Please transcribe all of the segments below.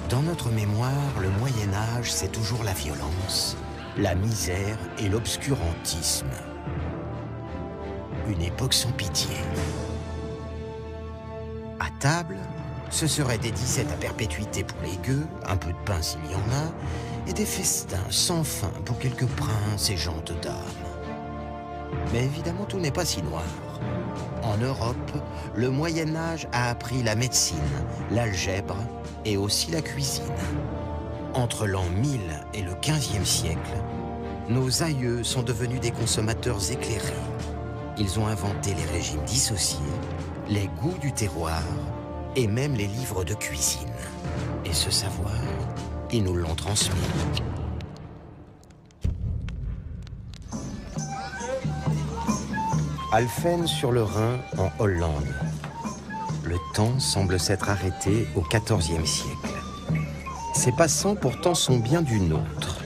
Dans notre mémoire, le Moyen-Âge, c'est toujours la violence, la misère et l'obscurantisme. Une époque sans pitié. À table, ce seraient des dissettes à perpétuité pour les gueux, un peu de pain s'il y en a, et des festins sans fin pour quelques princes et gens de dames. Mais évidemment, tout n'est pas si noir. En Europe, le Moyen-Âge a appris la médecine, l'algèbre et aussi la cuisine. Entre l'an 1000 et le XVe siècle, nos aïeux sont devenus des consommateurs éclairés. Ils ont inventé les régimes dissociés, les goûts du terroir et même les livres de cuisine. Et ce savoir, ils nous l'ont transmis. Alphen sur le Rhin, en Hollande. Le temps semble s'être arrêté au XIVe siècle. Ces passants pourtant sont bien du nôtre.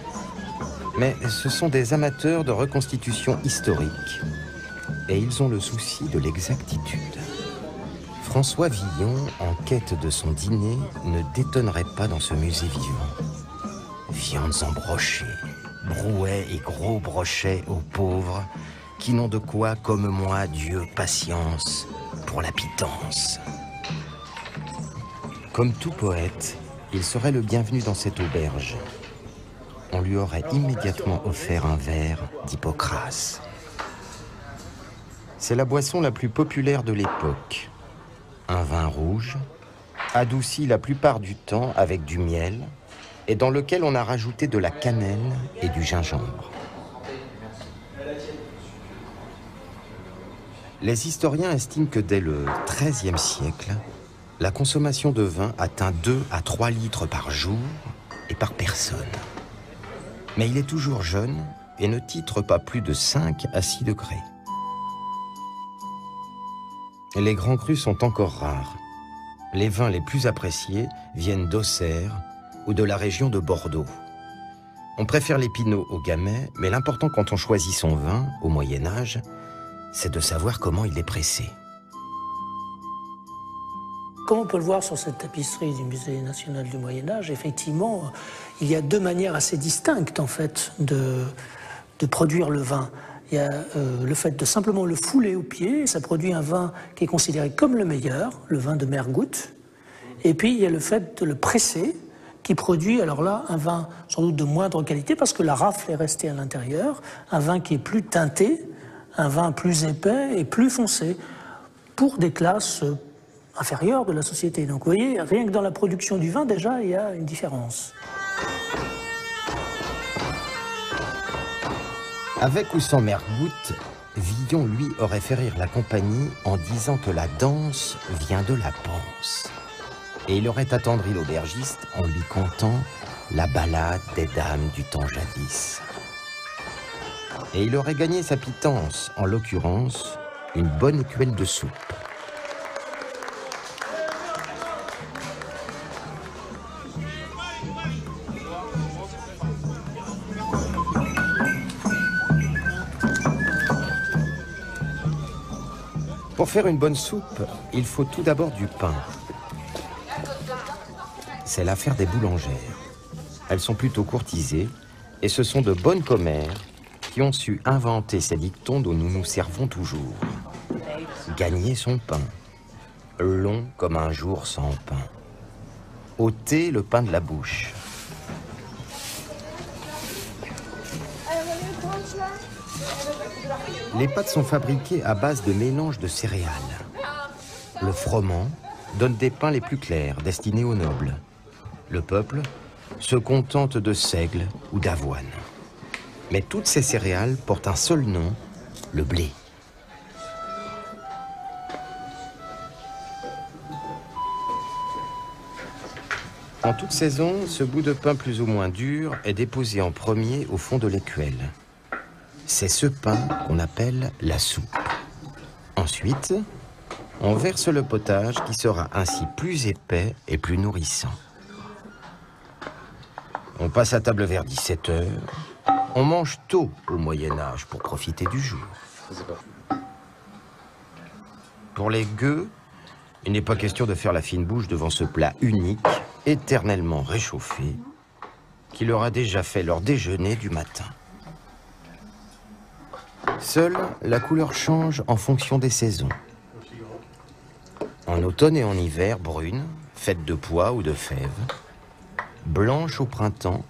Mais ce sont des amateurs de reconstitution historique. Et ils ont le souci de l'exactitude. François Villon, en quête de son dîner, ne détonnerait pas dans ce musée vivant. Viandes en brochets, brouets et gros brochets aux pauvres, qui n'ont de quoi, comme moi, Dieu, patience pour la pitance. Comme tout poète, il serait le bienvenu dans cette auberge. On lui aurait immédiatement offert un verre d'Hippocrate. C'est la boisson la plus populaire de l'époque. Un vin rouge, adouci la plupart du temps avec du miel, et dans lequel on a rajouté de la cannelle et du gingembre. Les historiens estiment que dès le XIIIe siècle, la consommation de vin atteint 2 à 3 litres par jour et par personne. Mais il est toujours jeune et ne titre pas plus de 5 à 6 degrés. Les grands crus sont encore rares. Les vins les plus appréciés viennent d'Auxerre ou de la région de Bordeaux. On préfère les pinots au gamay, mais l'important quand on choisit son vin, au Moyen-Âge, c'est de savoir comment il est pressé. Comme on peut le voir sur cette tapisserie du Musée national du Moyen-Âge, effectivement, il y a 2 manières assez distinctes, en fait, de produire le vin. Il y a le fait de simplement le fouler au pied, ça produit un vin qui est considéré comme le meilleur, le vin de Mergoutte. Et puis il y a le fait de le presser, qui produit alors là un vin sans doute de moindre qualité, parce que la rafle est restée à l'intérieur, un vin qui est plus teinté, un vin plus épais et plus foncé, pour des classes inférieures de la société. Donc vous voyez, rien que dans la production du vin, déjà, il y a une différence. Avec ou sans Mergoutte, Villon, lui, aurait fait rire la compagnie en disant que la danse vient de la panse. Et il aurait attendri l'aubergiste en lui contant la ballade des dames du temps jadis. Et il aurait gagné sa pitance, en l'occurrence, une bonne écuelle de soupe. Pour faire une bonne soupe, il faut tout d'abord du pain. C'est l'affaire des boulangères. Elles sont plutôt courtisées et ce sont de bonnes commères qui ont su inventer ces dictons dont nous nous servons toujours. Gagner son pain, long comme un jour sans pain. Ôter le pain de la bouche. Les pâtes sont fabriquées à base de mélange de céréales. Le froment donne des pains les plus clairs, destinés aux nobles. Le peuple se contente de seigle ou d'avoine. Mais toutes ces céréales portent un seul nom, le blé. En toute saison, ce bout de pain plus ou moins dur est déposé en premier au fond de l'écuelle. C'est ce pain qu'on appelle la soupe. Ensuite, on verse le potage qui sera ainsi plus épais et plus nourrissant. On passe à table vers 17 h. On mange tôt au Moyen-Âge pour profiter du jour. Pour les gueux, Il n'est pas question de faire la fine bouche devant ce plat unique, éternellement réchauffé, qui leur a déjà fait leur déjeuner du matin. Seule, la couleur change en fonction des saisons. En automne et en hiver, brune, faite de pois ou de fèves. Blanche au printemps,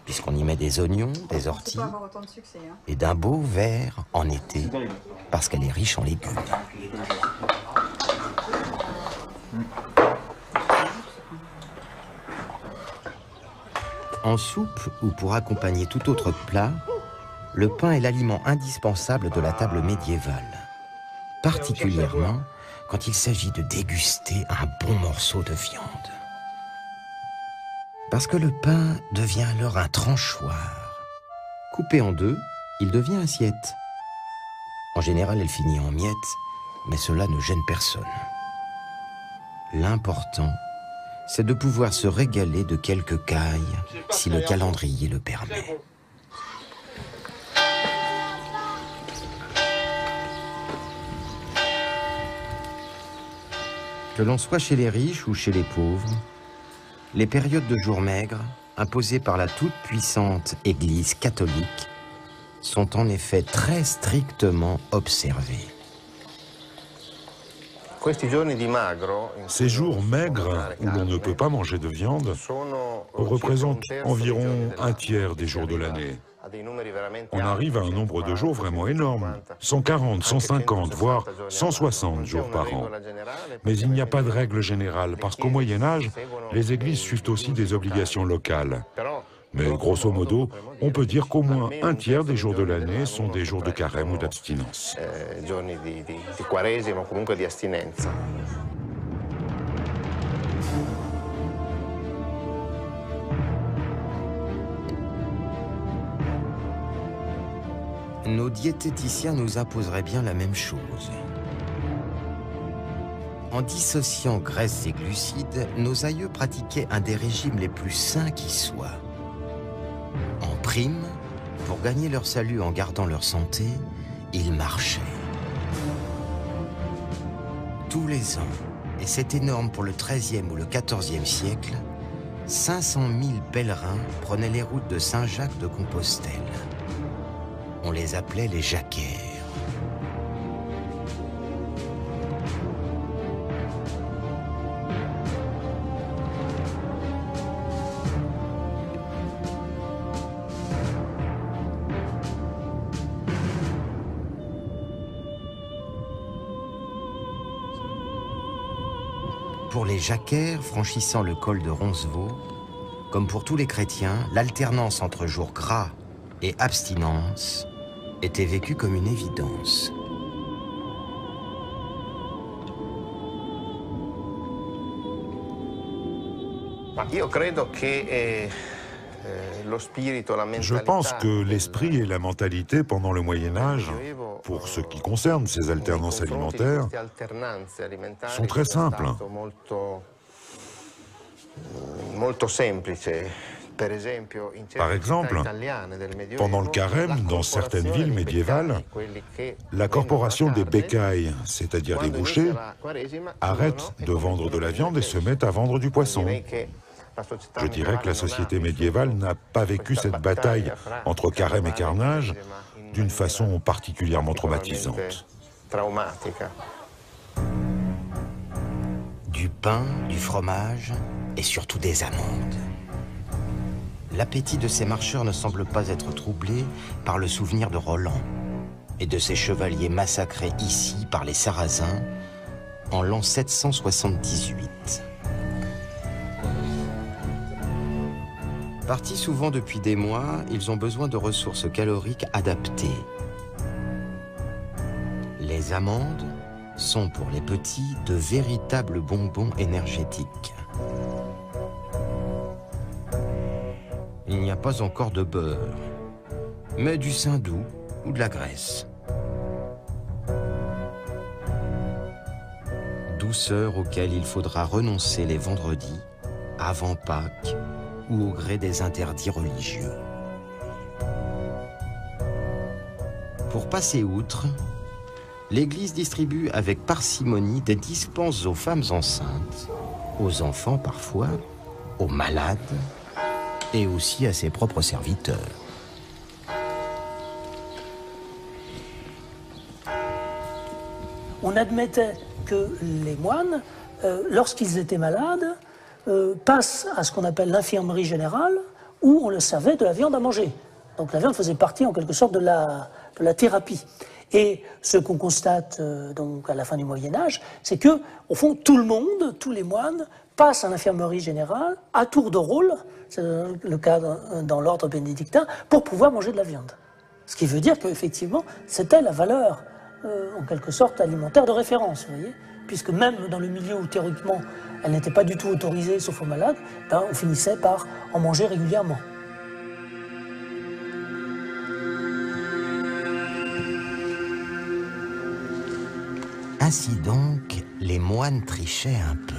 puisqu'on y met des oignons, des orties, et d'un beau vert en été, parce qu'elle est riche en légumes. En soupe ou pour accompagner tout autre plat, le pain est l'aliment indispensable de la table médiévale, particulièrement quand il s'agit de déguster un bon morceau de viande. Parce que le pain devient alors un tranchoir. Coupé en deux, il devient assiette. En général, elle finit en miettes, mais cela ne gêne personne. L'important, c'est de pouvoir se régaler de quelques cailles, si le calendrier le permet. Que l'on soit chez les riches ou chez les pauvres, les périodes de jours maigres, imposées par la toute-puissante Église catholique, sont en effet très strictement observées. Ces jours maigres où l'on ne peut pas manger de viande représentent environ un tiers des jours de l'année. On arrive à un nombre de jours vraiment énorme, 140, 150, voire 160 jours par an. Mais il n'y a pas de règle générale, parce qu'au Moyen-Âge, les églises suivent aussi des obligations locales. Mais grosso modo, on peut dire qu'au moins un tiers des jours de l'année sont des jours de carême ou d'abstinence. Nos diététiciens nous imposeraient bien la même chose. En dissociant graisses et glucides, nos aïeux pratiquaient un des régimes les plus sains qui soient. En prime, pour gagner leur salut en gardant leur santé, ils marchaient. Tous les ans, et c'est énorme pour le XIIIe ou le XIVe siècle, 500 000 pèlerins prenaient les routes de Saint-Jacques de Compostelle. On les appelait les jacquaires. Pour les jacquaires franchissant le col de Roncevaux, comme pour tous les chrétiens, l'alternance entre jours gras et abstinence était vécue comme une évidence. Je pense que l'esprit et la mentalité pendant le Moyen-Âge, pour ce qui concerne ces alternances alimentaires, sont très simples. Par exemple, pendant le carême, dans certaines villes médiévales, la corporation des bécailles, c'est-à-dire des bouchers, arrête de vendre de la viande et se met à vendre du poisson. Je dirais que la société médiévale n'a pas vécu cette bataille entre carême et carnage d'une façon particulièrement traumatisante. Du pain, du fromage et surtout des amandes. L'appétit de ces marcheurs ne semble pas être troublé par le souvenir de Roland et de ses chevaliers massacrés ici par les Sarrasins en l'an 778. Partis souvent depuis des mois, ils ont besoin de ressources caloriques adaptées. Les amandes sont pour les petits de véritables bonbons énergétiques. Il n'y a pas encore de beurre, mais du saindoux ou de la graisse. Douceur auquel il faudra renoncer les vendredis, avant Pâques ou au gré des interdits religieux. Pour passer outre, l'Église distribue avec parcimonie des dispenses aux femmes enceintes, aux enfants parfois, aux malades et aussi à ses propres serviteurs. On admettait que les moines, lorsqu'ils étaient malades, passent à ce qu'on appelle l'infirmerie générale, où on le servait de la viande à manger. Donc la viande faisait partie en quelque sorte de la thérapie. Et ce qu'on constate donc à la fin du Moyen-Âge, c'est que, au fond, tout le monde, tous les moines, passent à l'infirmerie générale à tour de rôle, c'est le cas dans l'ordre bénédictin, pour pouvoir manger de la viande. Ce qui veut dire qu'effectivement, c'était la valeur, en quelque sorte, alimentaire de référence, vous voyez, puisque même dans le milieu où théoriquement elle n'était pas du tout autorisée, sauf aux malades, ben, on finissait par en manger régulièrement. Ainsi donc, les moines trichaient un peu.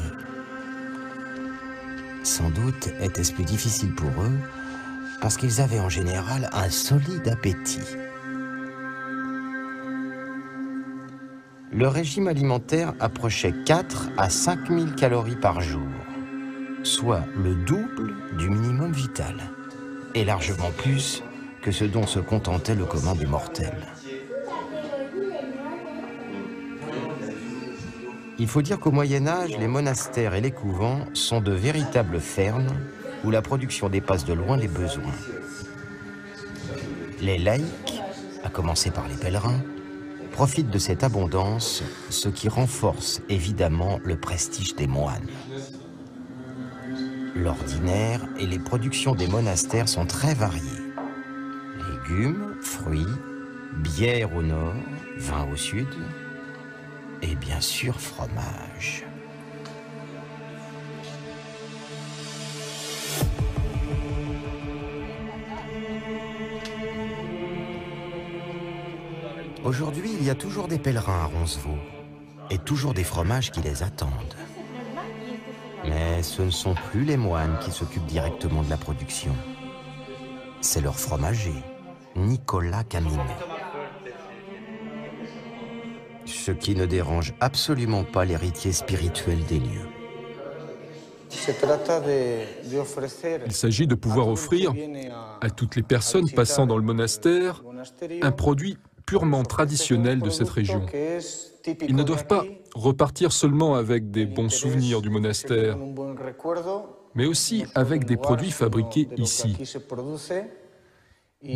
Sans doute était-ce plus difficile pour eux, parce qu'ils avaient en général un solide appétit. Le régime alimentaire approchait 4 à 5 000 calories par jour, soit le double du minimum vital, et largement plus que ce dont se contentait le commun des mortels. Il faut dire qu'au Moyen-Âge, les monastères et les couvents sont de véritables fermes où la production dépasse de loin les besoins. Les laïcs, à commencer par les pèlerins, profitent de cette abondance, ce qui renforce évidemment le prestige des moines. L'ordinaire et les productions des monastères sont très variées. Légumes, fruits, bière au nord, vin au sud, et bien sûr fromage. Aujourd'hui, il y a toujours des pèlerins à Roncevaux et toujours des fromages qui les attendent. Mais ce ne sont plus les moines qui s'occupent directement de la production. C'est leur fromager, Nicolas Caminet. Ce qui ne dérange absolument pas l'héritier spirituel des lieux. Il s'agit de pouvoir offrir à toutes les personnes passant dans le monastère un produit purement traditionnel de cette région. Ils ne doivent pas repartir seulement avec des bons souvenirs du monastère, mais aussi avec des produits fabriqués ici.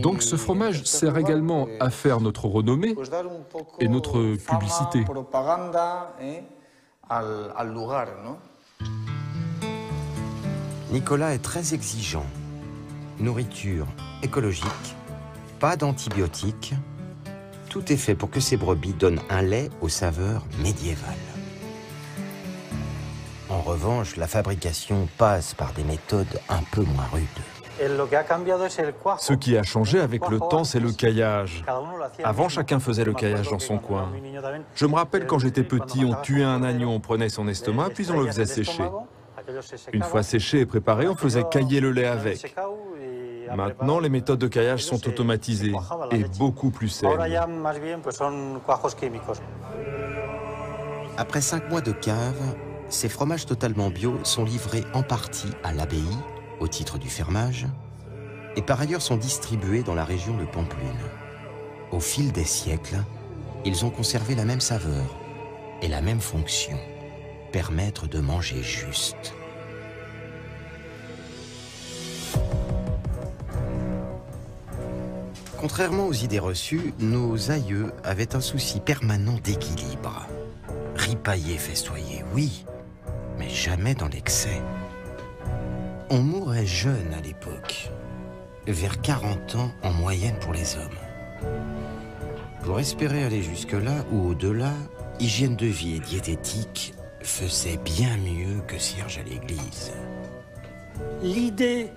Donc ce fromage sert également à faire notre renommée et notre publicité. Nicolas est très exigeant. Nourriture écologique, pas d'antibiotiques. Tout est fait pour que ces brebis donnent un lait aux saveurs médiévales. En revanche, la fabrication passe par des méthodes un peu moins rudes. Ce qui a changé avec le temps, c'est le caillage. Avant, chacun faisait le caillage dans son coin. Je me rappelle quand j'étais petit, on tuait un agneau, on prenait son estomac, puis on le faisait sécher. Une fois séché et préparé, on faisait cailler le lait avec. Maintenant, les méthodes de caillage sont automatisées et beaucoup plus saines. Après 5 mois de cave, ces fromages totalement bio sont livrés en partie à l'abbaye, au titre du fermage, et par ailleurs sont distribués dans la région de Pampelune. Au fil des siècles, ils ont conservé la même saveur et la même fonction, permettre de manger juste. Contrairement aux idées reçues, nos aïeux avaient un souci permanent d'équilibre. Ripailler, festoyer, oui, mais jamais dans l'excès. On mourait jeune à l'époque, vers 40 ans en moyenne pour les hommes. Pour espérer aller jusque-là ou au-delà, hygiène de vie et diététique faisaient bien mieux que cierge à l'église. L'idée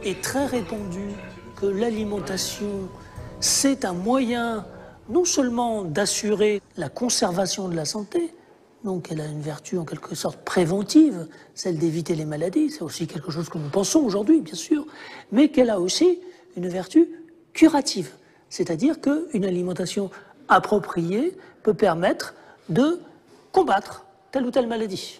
est très répandue que l'alimentation, c'est un moyen non seulement d'assurer la conservation de la santé, donc elle a une vertu en quelque sorte préventive, celle d'éviter les maladies, c'est aussi quelque chose que nous pensons aujourd'hui, bien sûr, mais qu'elle a aussi une vertu curative, c'est-à-dire qu'une alimentation appropriée peut permettre de combattre telle ou telle maladie.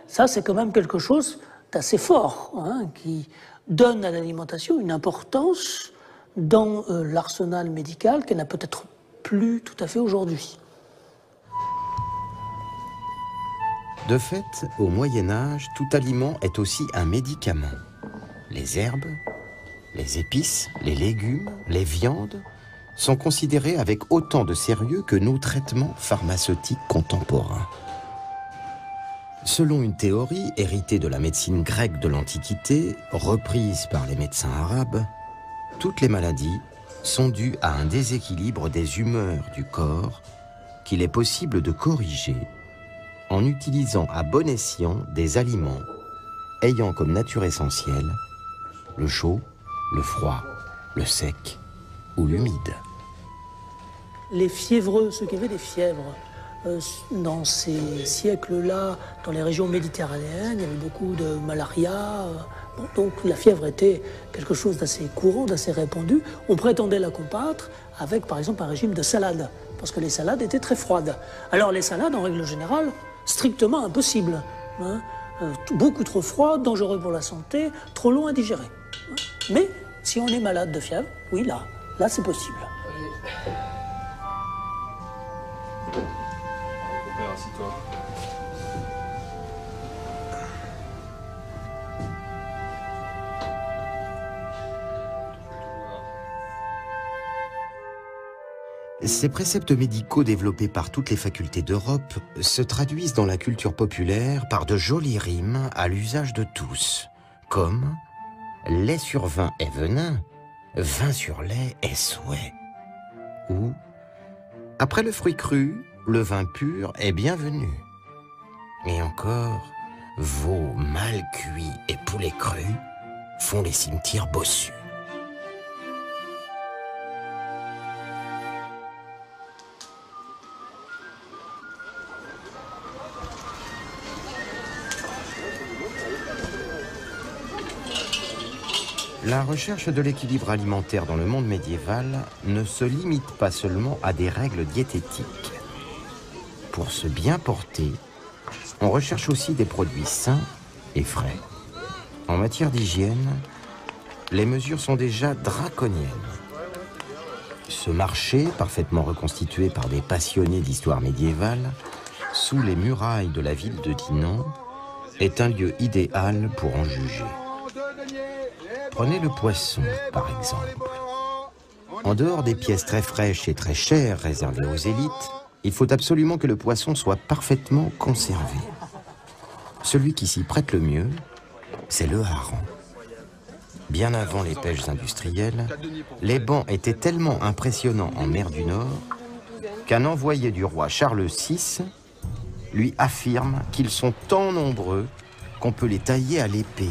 Ça, c'est quand même quelque chose d'assez fort, hein, qui donne à l'alimentation une importance dans l'arsenal médical qu'elle n'a peut-être plus tout à fait aujourd'hui. De fait, au Moyen-Âge, tout aliment est aussi un médicament. Les herbes, les épices, les légumes, les viandes sont considérés avec autant de sérieux que nos traitements pharmaceutiques contemporains. Selon une théorie héritée de la médecine grecque de l'Antiquité, reprise par les médecins arabes, toutes les maladies sont dues à un déséquilibre des humeurs du corps qu'il est possible de corriger en utilisant à bon escient des aliments ayant comme nature essentielle le chaud, le froid, le sec ou l'humide. Les fiévreux, ceux qui avaient des fièvres, dans ces siècles-là, dans les régions méditerranéennes, il y avait beaucoup de malaria. Donc la fièvre était quelque chose d'assez courant, d'assez répandu. On prétendait la combattre avec, par exemple, un régime de salade, parce que les salades étaient très froides. Alors les salades, en règle générale, strictement impossible. Hein, beaucoup trop froid, dangereux pour la santé, trop long à digérer. Mais si on est malade de fièvre, oui, là c'est possible. Ces préceptes médicaux développés par toutes les facultés d'Europe se traduisent dans la culture populaire par de jolies rimes à l'usage de tous, comme « lait sur vin est venin, vin sur lait est souhait » ou « après le fruit cru, le vin pur est bienvenu » et encore « veau mal cuit et poulet cru font les cimetières bossus ». La recherche de l'équilibre alimentaire dans le monde médiéval ne se limite pas seulement à des règles diététiques. Pour se bien porter, on recherche aussi des produits sains et frais. En matière d'hygiène, les mesures sont déjà draconiennes. Ce marché, parfaitement reconstitué par des passionnés d'histoire médiévale, sous les murailles de la ville de Dinan, est un lieu idéal pour en juger. Prenez le poisson, par exemple. En dehors des pièces très fraîches et très chères réservées aux élites, il faut absolument que le poisson soit parfaitement conservé. Celui qui s'y prête le mieux, c'est le hareng. Bien avant les pêches industrielles, les bancs étaient tellement impressionnants en mer du Nord qu'un envoyé du roi Charles VI lui affirme qu'ils sont tant nombreux qu'on peut les tailler à l'épée.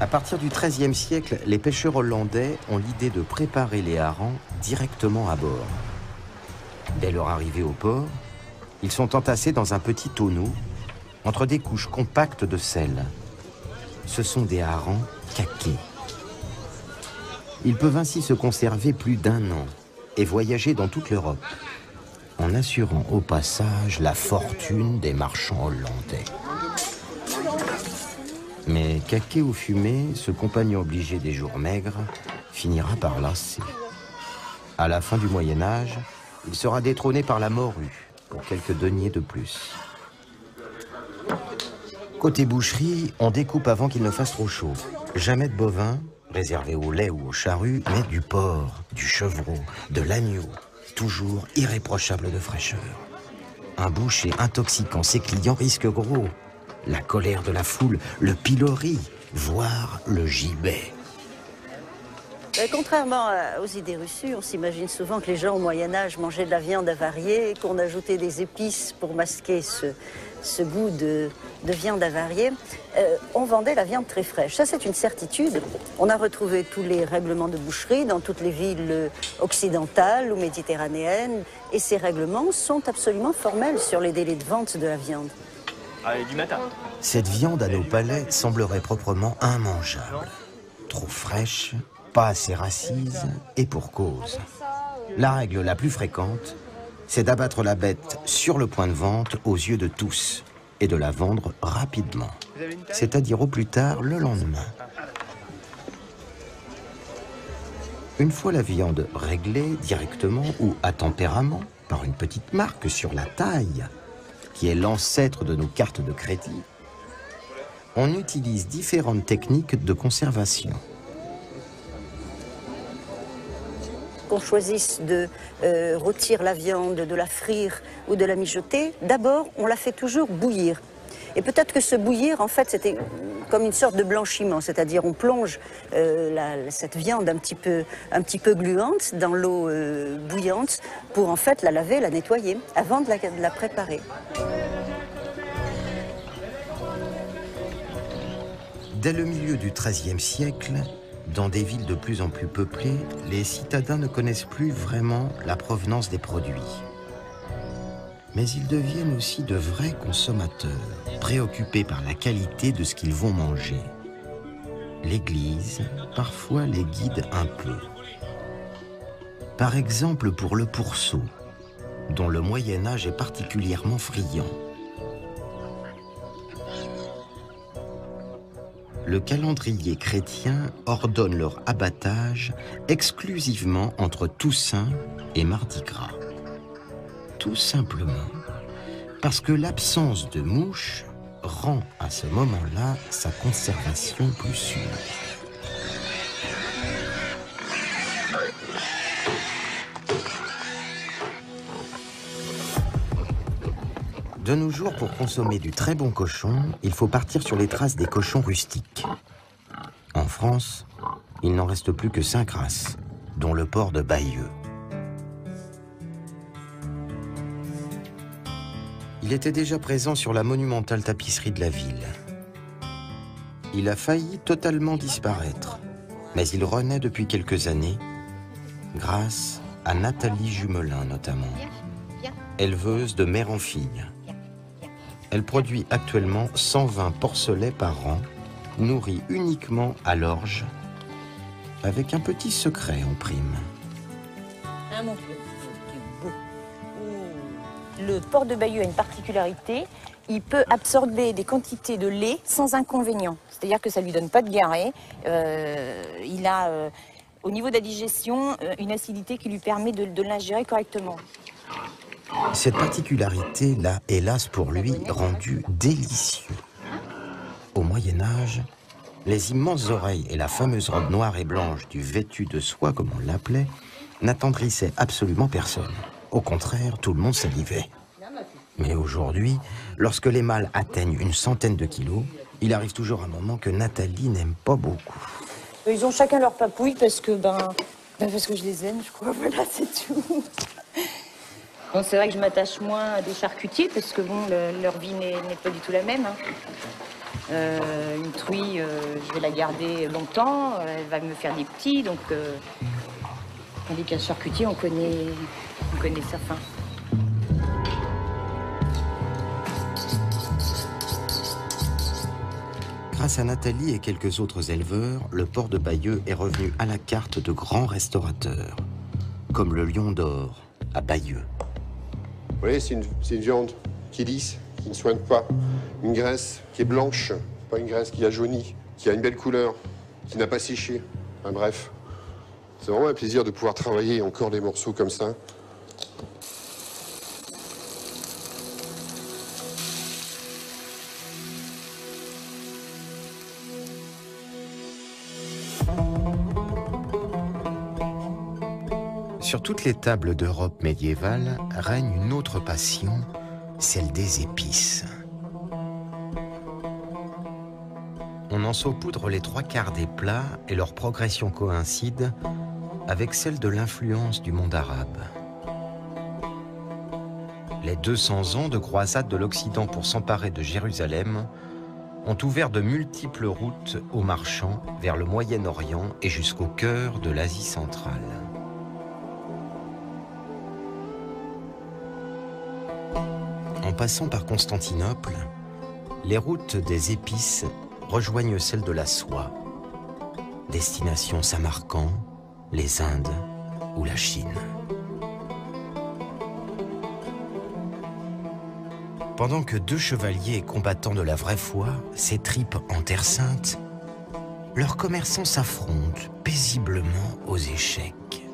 À partir du XIIIe siècle, les pêcheurs hollandais ont l'idée de préparer les harengs directement à bord. Dès leur arrivée au port, ils sont entassés dans un petit tonneau, entre des couches compactes de sel. Ce sont des harengs caqués. Ils peuvent ainsi se conserver plus d'1 an et voyager dans toute l'Europe, en assurant au passage la fortune des marchands hollandais. Mais caqué ou fumé, ce compagnon obligé des jours maigres finira par lasser. À la fin du Moyen-Âge, il sera détrôné par la morue pour quelques deniers de plus. Côté boucherie, on découpe avant qu'il ne fasse trop chaud. Jamais de bovin, réservé au lait ou au charrue, mais du porc, du chevreau, de l'agneau, toujours irréprochable de fraîcheur. Un boucher intoxiquant ses clients risque gros. La colère de la foule, le pilori, voire le gibet. Contrairement aux idées reçues, on s'imagine souvent que les gens au Moyen-Âge mangeaient de la viande avariée, qu'on ajoutait des épices pour masquer ce goût de viande avariée. On vendait la viande très fraîche. Ça, c'est une certitude. On a retrouvé tous les règlements de boucherie dans toutes les villes occidentales ou méditerranéennes. Et ces règlements sont absolument formels sur les délais de vente de la viande. Du matin. Cette viande à nos palais semblerait proprement immangeable. Trop fraîche, pas assez racise, et pour cause. La règle la plus fréquente, c'est d'abattre la bête sur le point de vente aux yeux de tous et de la vendre rapidement, c'est-à-dire au plus tard le lendemain. Une fois la viande réglée directement ou à tempérament par une petite marque sur la taille, qui est l'ancêtre de nos cartes de crédit, on utilise différentes techniques de conservation. Qu'on choisisse de rôtir la viande, de la frire ou de la mijoter, d'abord on la fait toujours bouillir. Et peut-être que ce bouillir, en fait, c'était comme une sorte de blanchiment, c'est-à-dire on plonge cette viande un petit peu gluante dans l'eau bouillante pour en fait la laver, la nettoyer, avant de la préparer. Dès le milieu du XIIIe siècle, dans des villes de plus en plus peuplées, les citadins ne connaissent plus vraiment la provenance des produits. Mais ils deviennent aussi de vrais consommateurs, préoccupés par la qualité de ce qu'ils vont manger. L'Église, parfois, les guide un peu. Par exemple pour le pourceau, dont le Moyen-Âge est particulièrement friand. Le calendrier chrétien ordonne leur abattage exclusivement entre Toussaint et Mardi Gras. Tout simplement parce que l'absence de mouches rend à ce moment-là sa conservation plus sûre. De nos jours, pour consommer du très bon cochon, il faut partir sur les traces des cochons rustiques. En France, il n'en reste plus que 5 races, dont le porc de Bayeux. Il était déjà présent sur la monumentale tapisserie de la ville. Il a failli totalement disparaître, mais il renaît depuis quelques années, grâce à Nathalie Jumelin notamment, éleveuse de mère en fille. Elle produit actuellement 120 porcelets par an, nourris uniquement à l'orge, avec un petit secret en prime. Ah mon Dieu, c'est beau. Le porc de Bayeux a une particularité, il peut absorber des quantités de lait sans inconvénient. C'est-à-dire que ça ne lui donne pas de diarrhée. Il a, au niveau de la digestion, une acidité qui lui permet de l'ingérer correctement. Cette particularité l'a, hélas pour lui, rendu délicieux. Au Moyen-Âge, les immenses oreilles et la fameuse robe noire et blanche du vêtu de soie, comme on l'appelait, n'attendrissaient absolument personne. Au contraire, tout le monde salivait. Mais aujourd'hui, lorsque les mâles atteignent une centaine de kilos, il arrive toujours un moment que Nathalie n'aime pas beaucoup. Ils ont chacun leur papouille parce que, parce que je les aime, je crois. Voilà, c'est tout. Bon, c'est vrai que je m'attache moins à des charcutiers parce que bon, leur vie n'est pas du tout la même. Hein. Une truie, je vais la garder longtemps, elle va me faire des petits, donc tandis qu'un charcutier, on connaît sa faim. Grâce à Nathalie et quelques autres éleveurs, le porc de Bayeux est revenu à la carte de grands restaurateurs, comme le Lion d'Or à Bayeux. Vous voyez, c'est une viande qui est lisse, qui ne soigne pas. Une graisse qui est blanche, pas une graisse qui a jauni, qui a une belle couleur, qui n'a pas séché. Enfin, bref, c'est vraiment un plaisir de pouvoir travailler encore des morceaux comme ça. Sur toutes les tables d'Europe médiévale règne une autre passion, celle des épices. On en saupoudre les 3/4 des plats et leur progression coïncide avec celle de l'influence du monde arabe. Les 200 ans de croisade de l'Occident pour s'emparer de Jérusalem ont ouvert de multiples routes aux marchands vers le Moyen-Orient et jusqu'au cœur de l'Asie centrale. En passant par Constantinople, les routes des épices rejoignent celles de la soie, destination Samarcande, les Indes ou la Chine. Pendant que deux chevaliers combattants de la vraie foi s'étripent en Terre Sainte, leurs commerçants s'affrontent paisiblement aux échecs.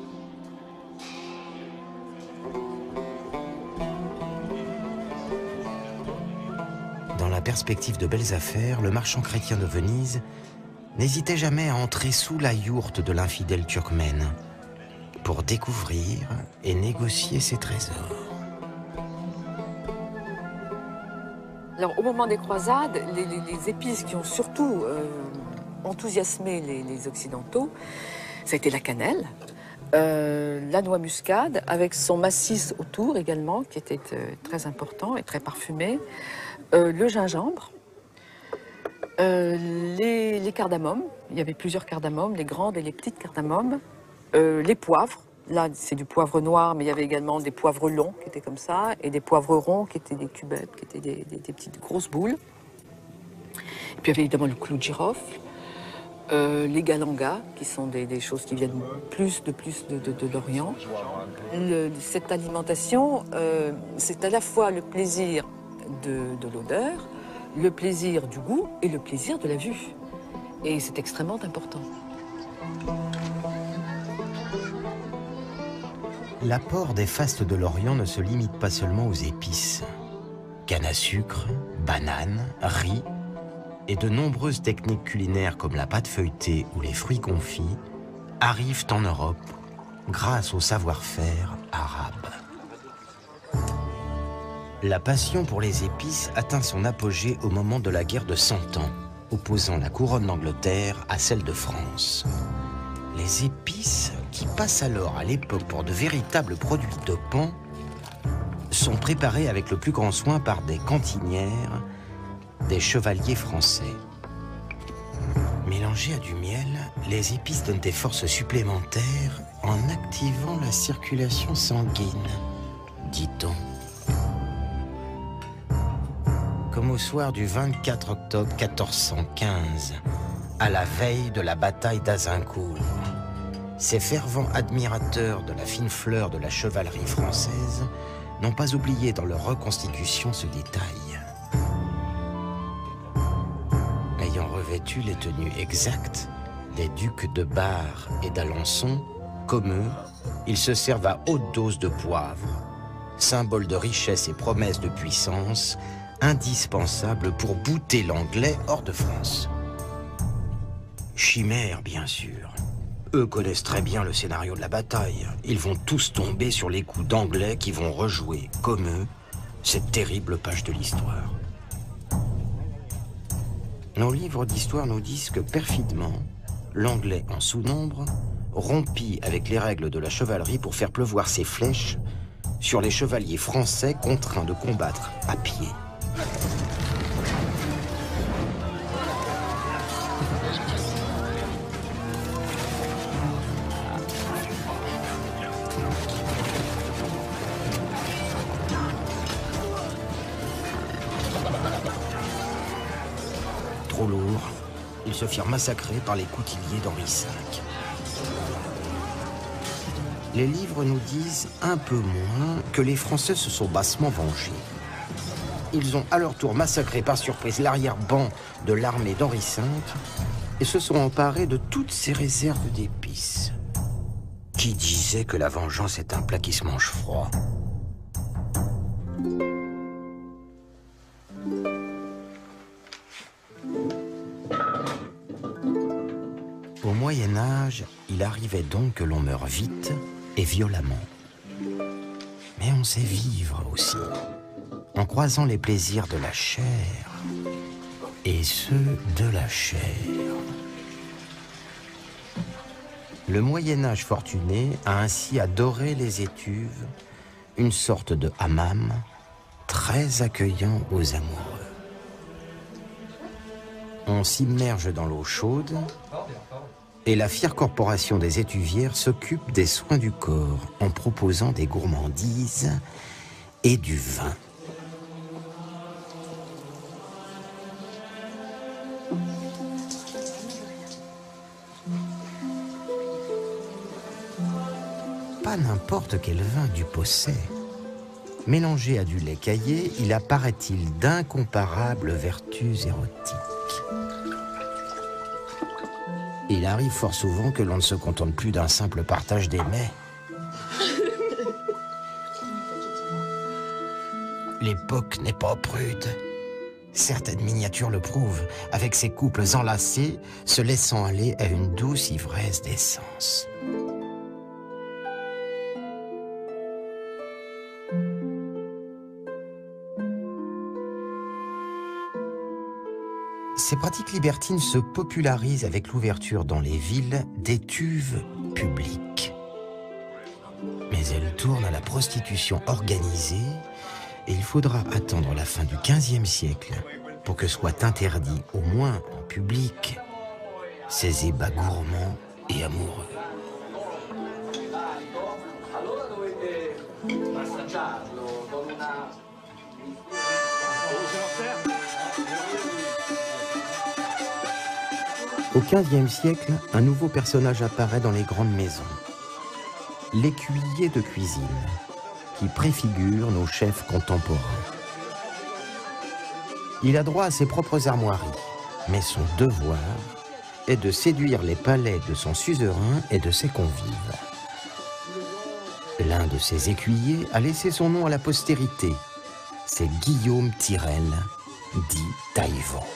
Dans la perspective de belles affaires, le marchand chrétien de Venise n'hésitait jamais à entrer sous la yourte de l'infidèle turkmène pour découvrir et négocier ses trésors. Alors, au moment des croisades, les épices qui ont surtout enthousiasmé les Occidentaux, ça a été la cannelle, la noix muscade, avec son massif autour également, qui était très important et très parfumé, le gingembre, les cardamomes, il y avait plusieurs cardamomes, les grandes et les petites cardamomes, les poivres, là c'est du poivre noir, mais il y avait également des poivres longs qui étaient comme ça, et des poivres ronds qui étaient des cubettes, qui étaient des petites grosses boules. Et puis il y avait évidemment le clou de girofle, les galangas, qui sont des choses qui viennent de l'Orient. Cette alimentation, c'est à la fois le plaisir de l'odeur, le plaisir du goût et le plaisir de la vue. Et c'est extrêmement important. L'apport des fastes de l'Orient ne se limite pas seulement aux épices. Canne à sucre, bananes, riz et de nombreuses techniques culinaires comme la pâte feuilletée ou les fruits confits arrivent en Europe grâce au savoir-faire arabe. La passion pour les épices atteint son apogée au moment de la guerre de 100 ans, opposant la couronne d'Angleterre à celle de France. Les épices, qui passent alors à l'époque pour de véritables produits dopants, sont préparées avec le plus grand soin par des cantinières, des chevaliers français. Mélangées à du miel, les épices donnent des forces supplémentaires en activant la circulation sanguine, dit-on. Comme au soir du 24 octobre 1415, à la veille de la bataille d'Azincourt, ces fervents admirateurs de la fine fleur de la chevalerie française n'ont pas oublié dans leur reconstitution ce détail. Ayant revêtu les tenues exactes des ducs de Bar et d'Alençon, comme eux, ils se servent à haute dose de poivre, symbole de richesse et promesse de puissance, indispensable pour bouter l'anglais hors de France. Chimère, bien sûr. Eux connaissent très bien le scénario de la bataille. Ils vont tous tomber sur les coups d'anglais qui vont rejouer, comme eux, cette terrible page de l'histoire. Nos livres d'histoire nous disent que perfidement, l'anglais en sous-nombre rompit avec les règles de la chevalerie pour faire pleuvoir ses flèches sur les chevaliers français contraints de combattre à pied. Trop lourd, ils se firent massacrer par les coutilliers d'Henri V. Les livres nous disent un peu moins que les Français se sont bassement vengés. Ils ont à leur tour massacré par surprise l'arrière-ban de l'armée d'Henri V et se sont emparés de toutes ces réserves d'épices. Qui disait que la vengeance est un plat qui se mange froid? Au Moyen-Âge, il arrivait donc que l'on meure vite et violemment. Mais on sait vivre aussi, en croisant les plaisirs de la chair et ceux de la chair. Le Moyen-Âge fortuné a ainsi adoré les étuves, une sorte de hammam très accueillant aux amoureux. On s'immerge dans l'eau chaude et la fière corporation des étuvières s'occupe des soins du corps en proposant des gourmandises et du vin. Pas n'importe quel vin du Posset. Mélangé à du lait caillé, il a, paraît-il, d'incomparables vertus érotiques. Il arrive fort souvent que l'on ne se contente plus d'un simple partage des mets. L'époque n'est pas prude. Certaines miniatures le prouvent, avec ces couples enlacés, se laissant aller à une douce ivresse d'essence. Ces pratiques libertines se popularisent avec l'ouverture dans les villes d'étuves publiques. Mais elles tournent à la prostitution organisée et il faudra attendre la fin du XVe siècle pour que soient interdits, au moins en public, ces ébats gourmands et amoureux. Au XVe siècle, un nouveau personnage apparaît dans les grandes maisons. L'écuyer de cuisine, qui préfigure nos chefs contemporains. Il a droit à ses propres armoiries, mais son devoir est de séduire les palais de son suzerain et de ses convives. L'un de ses écuyers a laissé son nom à la postérité. C'est Guillaume Tirel, dit Taillevent.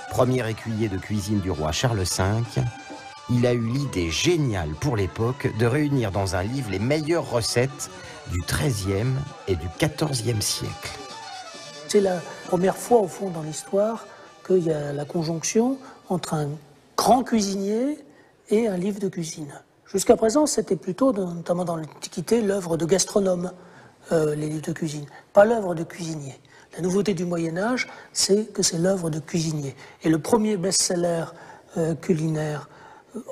Premier écuyer de cuisine du roi Charles V, il a eu l'idée géniale pour l'époque de réunir dans un livre les meilleures recettes du XIIIe et du XIVe siècle. C'est la première fois, au fond, dans l'histoire, qu'il y a la conjonction entre un grand cuisinier et un livre de cuisine. Jusqu'à présent, c'était plutôt, notamment dans l'Antiquité, l'œuvre de gastronome, les livres de cuisine, pas l'œuvre de cuisinier. La nouveauté du Moyen-Âge, c'est que c'est l'œuvre de cuisinier. Et le premier best-seller culinaire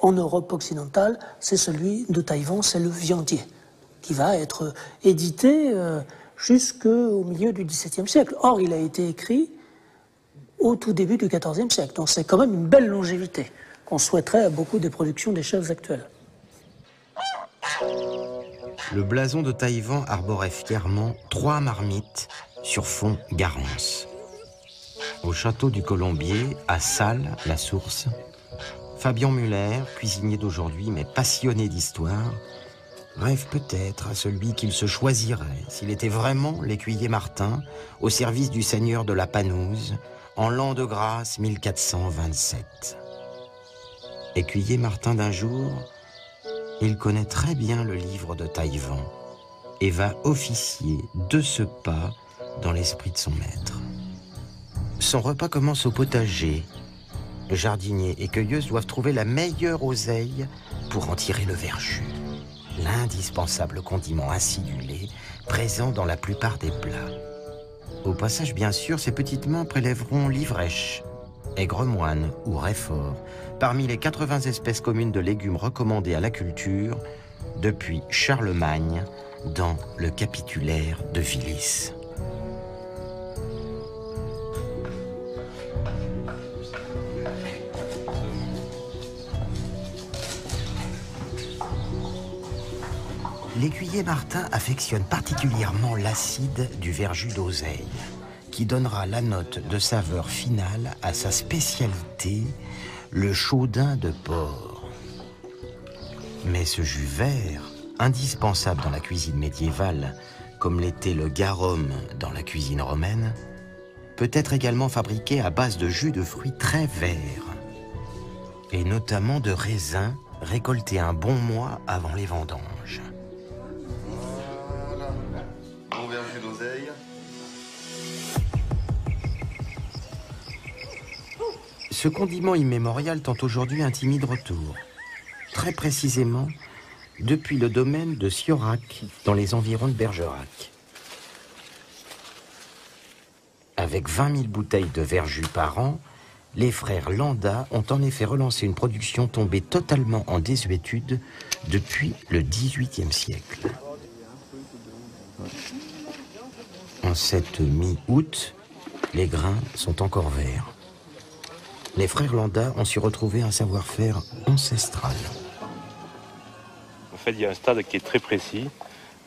en Europe occidentale, c'est celui de Taillevent, c'est Le Viandier, qui va être édité jusqu'au milieu du XVIIe siècle. Or, il a été écrit au tout début du XIVe siècle. Donc c'est quand même une belle longévité qu'on souhaiterait à beaucoup des productions des chefs actuels. Le blason de Taillevent arborait fièrement 3 marmites sur fond Garance. Au château du Colombier, à Salles, la Source, Fabien Muller, cuisinier d'aujourd'hui mais passionné d'histoire, rêve peut-être à celui qu'il se choisirait s'il était vraiment l'écuyer Martin au service du seigneur de la Panouse en l'an de grâce 1427. Écuyer Martin d'un jour, il connaît très bien le livre de Taillevent et va officier de ce pas dans l'esprit de son maître. Son repas commence au potager. Jardiniers et cueilleuses doivent trouver la meilleure oseille pour en tirer le verjus, l'indispensable condiment acidulé présent dans la plupart des plats. Au passage, bien sûr, ces petites mains prélèveront l'ivrèche, aigre-moine ou raifort, parmi les 80 espèces communes de légumes recommandées à la culture depuis Charlemagne dans le capitulaire de Willis. L'écuyer Martin affectionne particulièrement l'acide du verjus d'oseille, qui donnera la note de saveur finale à sa spécialité, le chaudin de porc. Mais ce jus vert, indispensable dans la cuisine médiévale, comme l'était le garum dans la cuisine romaine, peut être également fabriqué à base de jus de fruits très verts, et notamment de raisins récoltés un bon mois avant les vendanges. Ce condiment immémorial tente aujourd'hui un timide retour, très précisément depuis le domaine de Siorac, dans les environs de Bergerac. Avec 20 000 bouteilles de verjus par an, les frères Landa ont en effet relancé une production tombée totalement en désuétude depuis le XVIIIe siècle. En cette mi-août, les grains sont encore verts. Les frères Landa ont su retrouver un savoir-faire ancestral. En fait, il y a un stade qui est très précis.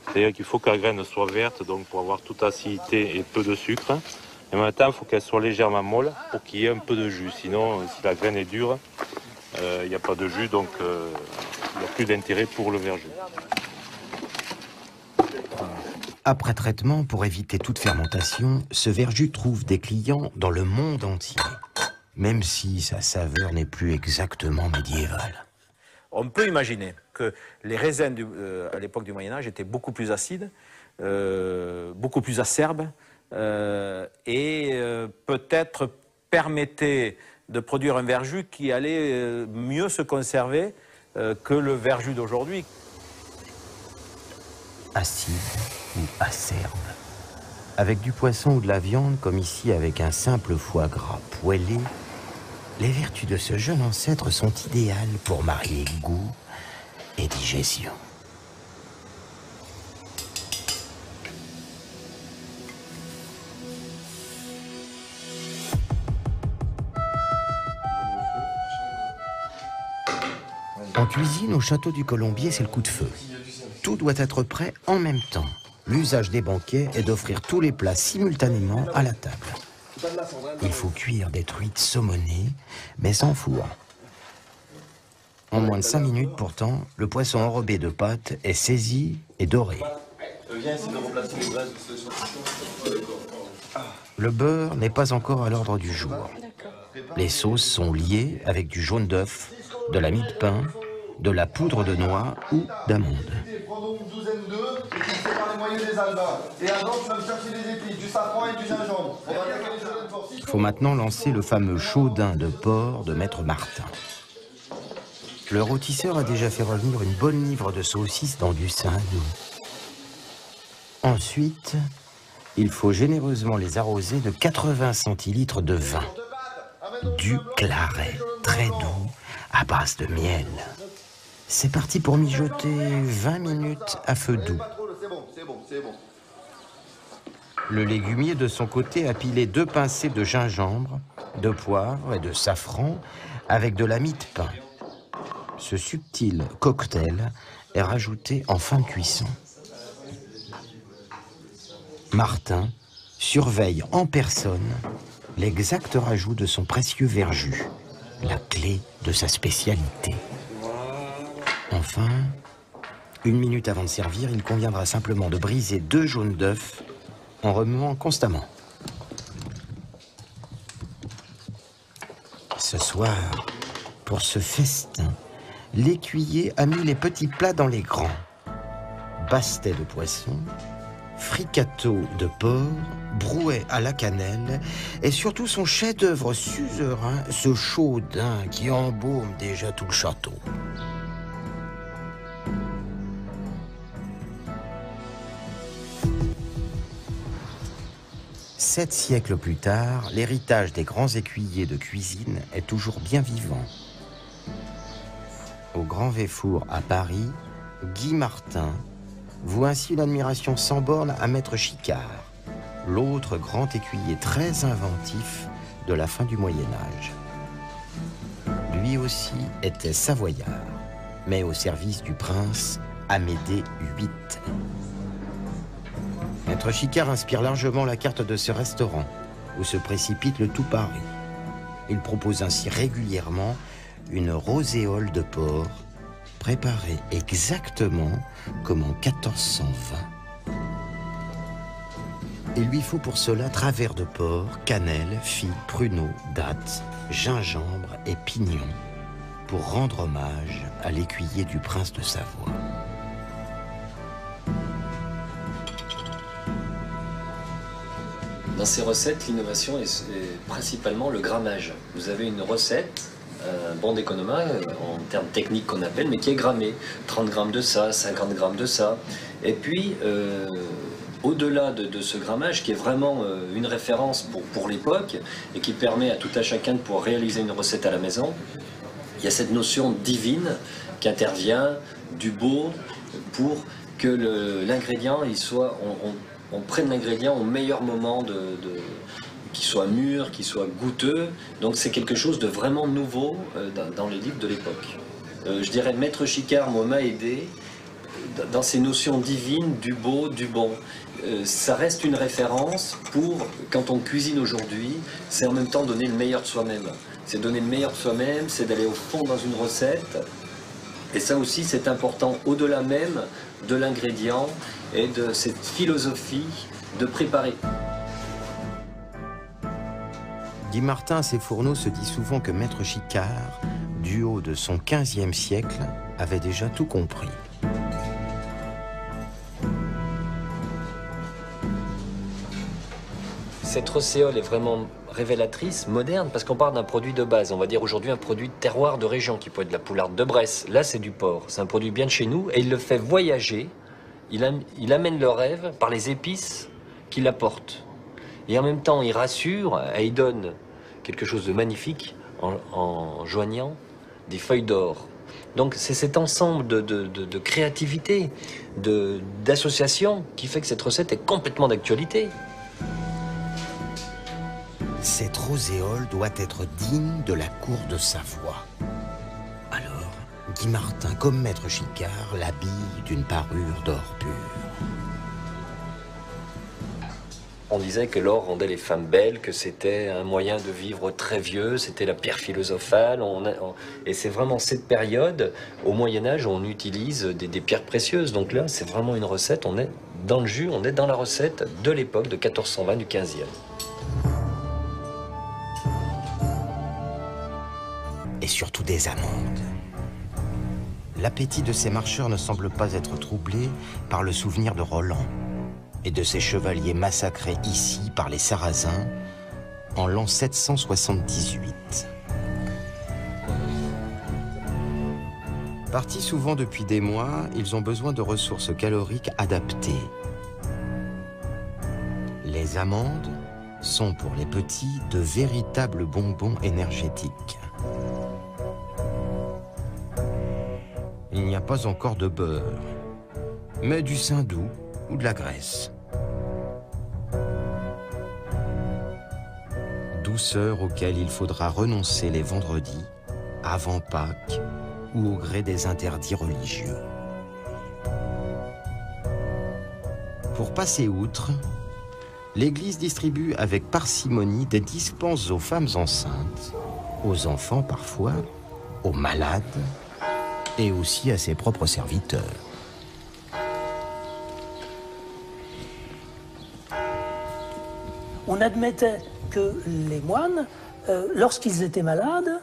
C'est-à-dire qu'il faut que la graine soit verte, donc pour avoir toute acidité et peu de sucre. Et en même temps, il faut qu'elle soit légèrement molle pour qu'il y ait un peu de jus. Sinon, si la graine est dure, il n'y a pas de jus, donc il n'y a plus d'intérêt pour le verjus. Après traitement, pour éviter toute fermentation, ce verjus trouve des clients dans le monde entier, même si sa saveur n'est plus exactement médiévale. On peut imaginer que les raisins à l'époque du Moyen-Âge étaient beaucoup plus acides, beaucoup plus acerbes, et peut-être permettaient de produire un verjus qui allait mieux se conserver que le verjus d'aujourd'hui. Acide ou acerbe. Avec du poisson ou de la viande, comme ici avec un simple foie gras poêlé, les vertus de ce jeune ancêtre sont idéales pour marier goût et digestion. En cuisine, au château du Colombier, c'est le coup de feu. Tout doit être prêt en même temps. L'usage des banquets est d'offrir tous les plats simultanément à la table. Il faut cuire des truites saumonées, mais sans four. En moins de 5 minutes, pourtant, le poisson enrobé de pâte est saisi et doré. Le beurre n'est pas encore à l'ordre du jour. Les sauces sont liées avec du jaune d'œuf, de la mie de pain, de la poudre de noix ou d'amande. Il faut maintenant lancer le fameux chaudin de porc de Maître Martin. Le rôtisseur a déjà fait revenir une bonne livre de saucisses dans du saindoux. Ensuite, il faut généreusement les arroser de 80 centilitres de vin. Du claret, très doux, à base de miel. C'est parti pour mijoter 20 minutes à feu doux. Le légumier, de son côté, a pilé 2 pincées de gingembre, de poivre et de safran avec de la mie de pain. Ce subtil cocktail est rajouté en fin de cuisson. Martin surveille en personne l'exact rajout de son précieux verjus, la clé de sa spécialité. Enfin, 1 minute avant de servir, il conviendra simplement de briser 2 jaunes d'œufs en remuant constamment. Ce soir, pour ce festin, l'écuyer a mis les petits plats dans les grands. Bastet de poisson, fricato de porc, brouet à la cannelle et surtout son chef-d'œuvre suzerain, ce chaudin qui embaume déjà tout le château. 7 siècles plus tard, l'héritage des grands écuyers de cuisine est toujours bien vivant. Au Grand Véfour à Paris, Guy Martin voue ainsi une admiration sans borne à Maître Chicard, l'autre grand écuyer très inventif de la fin du Moyen-Âge. Lui aussi était savoyard, mais au service du prince Amédée VIII. Maître Chicard inspire largement la carte de ce restaurant, où se précipite le tout Paris. Il propose ainsi régulièrement une roséole de porc, préparée exactement comme en 1420. Il lui faut pour cela travers de porc, cannelle, figue, pruneaux, dattes, gingembre et pignons, pour rendre hommage à l'écuyer du prince de Savoie. Dans ces recettes, l'innovation est principalement le grammage. Vous avez une recette, un bon d'économat, en termes techniques qu'on appelle, mais qui est grammé. 30 grammes de ça, 50 grammes de ça. Et puis, au-delà de ce grammage, qui est vraiment une référence pour l'époque, et qui permet à tout un chacun de pouvoir réaliser une recette à la maison, il y a cette notion divine qui intervient, du beau, pour que l'ingrédient, on prenne l'ingrédient au meilleur moment, qu'il soit mûr, qu'il soit goûteux. Donc c'est quelque chose de vraiment nouveau dans les livres de l'époque. Je dirais Maître Chicard, moi, m'a aidé dans ces notions divines du beau, du bon. Ça reste une référence pour, quand on cuisine aujourd'hui, c'est en même temps donner le meilleur de soi-même. C'est donner le meilleur de soi-même, c'est d'aller au fond dans une recette. Et ça aussi, c'est important au-delà même de l'ingrédient et de cette philosophie de préparer. Guy Martin à ses fourneaux se dit souvent que Maître Chicard, du haut de son 15e siècle, avait déjà tout compris. Cette rosséole est vraiment révélatrice, moderne, parce qu'on parle d'un produit de base. On va dire aujourd'hui un produit de terroir de région, qui peut être de la poularde de Bresse. Là, c'est du porc. C'est un produit bien de chez nous, et il le fait voyager. Il amène le rêve par les épices qu'il apporte. Et en même temps, il rassure et il donne quelque chose de magnifique en joignant des feuilles d'or. Donc c'est cet ensemble de créativité, d'association qui fait que cette recette est complètement d'actualité. Cette roséole doit être digne de la cour de Savoie. Alors, Guy Martin, comme Maître Chicard, l'habille d'une parure d'or pur. On disait que l'or rendait les femmes belles, que c'était un moyen de vivre très vieux, c'était la pierre philosophale. Et c'est vraiment cette période, au Moyen-Âge, où on utilise des pierres précieuses. Donc là, c'est vraiment une recette, on est dans le jus, on est dans la recette de l'époque de 1420 du 15e. Et surtout des amandes. L'appétit de ces marcheurs ne semble pas être troublé par le souvenir de Roland et de ses chevaliers massacrés ici par les Sarrasins en l'an 778. Partis souvent depuis des mois, ils ont besoin de ressources caloriques adaptées. Les amandes sont pour les petits de véritables bonbons énergétiques. Il n'y a pas encore de beurre, mais du saindoux ou de la graisse. Douceur auquel il faudra renoncer les vendredis, avant Pâques ou au gré des interdits religieux. Pour passer outre, l'Église distribue avec parcimonie des dispenses aux femmes enceintes, aux enfants parfois, aux malades et aussi à ses propres serviteurs. On admettait que les moines, lorsqu'ils étaient malades,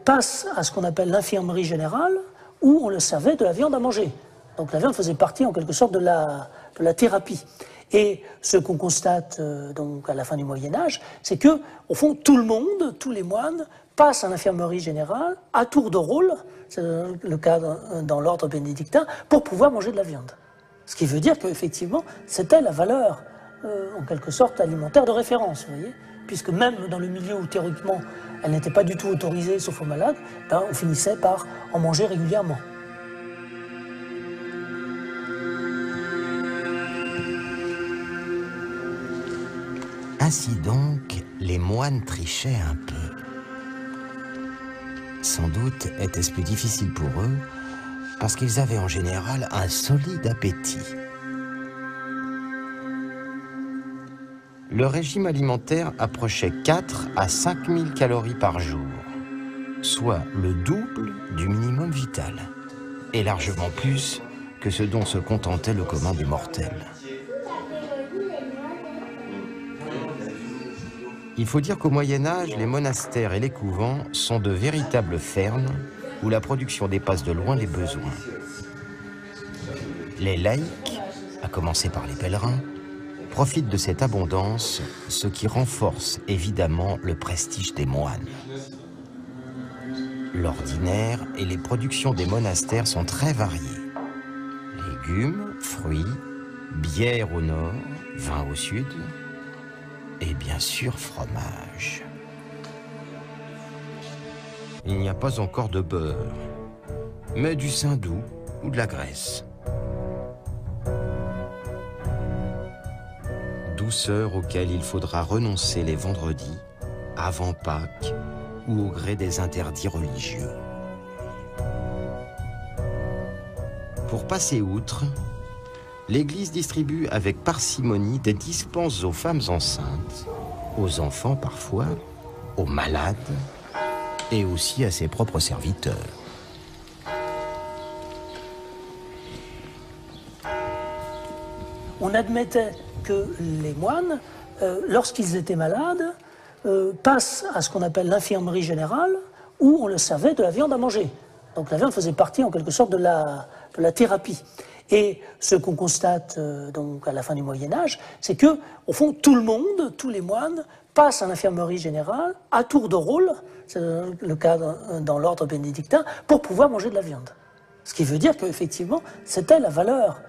passent à ce qu'on appelle l'infirmerie générale, où on leur servait de la viande à manger. Donc la viande faisait partie en quelque sorte de la thérapie. Et ce qu'on constate donc à la fin du Moyen-Âge, c'est que, au fond, tout le monde, tous les moines, passent à l'infirmerie générale à tour de rôle, c'est le cas dans l'ordre bénédictin, pour pouvoir manger de la viande. Ce qui veut dire qu'effectivement, c'était la valeur, en quelque sorte, alimentaire de référence, vous voyez, puisque même dans le milieu où théoriquement elle n'était pas du tout autorisée, sauf aux malades, ben, on finissait par en manger régulièrement. Ainsi donc, les moines trichaient un peu. Sans doute était-ce plus difficile pour eux, parce qu'ils avaient en général un solide appétit. Le régime alimentaire approchait 4 à 5 000 calories par jour, soit le double du minimum vital, et largement plus que ce dont se contentait le commun des mortels. Il faut dire qu'au Moyen-Âge, les monastères et les couvents sont de véritables fermes où la production dépasse de loin les besoins. Les laïcs, à commencer par les pèlerins, profitent de cette abondance, ce qui renforce évidemment le prestige des moines. L'ordinaire et les productions des monastères sont très variées. Légumes, fruits, bière au nord, vin au sud, et bien sûr fromage. Il n'y a pas encore de beurre, mais du saindoux ou de la graisse. Douceur auquel il faudra renoncer les vendredis, avant Pâques ou au gré des interdits religieux. Pour passer outre, l'Église distribue avec parcimonie des dispenses aux femmes enceintes, aux enfants parfois, aux malades et aussi à ses propres serviteurs. On admettait que les moines, lorsqu'ils étaient malades, passent à ce qu'on appelle l'infirmerie générale, où on leur servait de la viande à manger. Donc la viande faisait partie en quelque sorte de la thérapie. Et ce qu'on constate donc à la fin du Moyen-Âge, c'est que, au fond, tout le monde, tous les moines, passent à l'infirmerie générale à tour de rôle, c'est le cas dans l'ordre bénédictin, pour pouvoir manger de la viande. Ce qui veut dire qu'effectivement, c'était la valeur,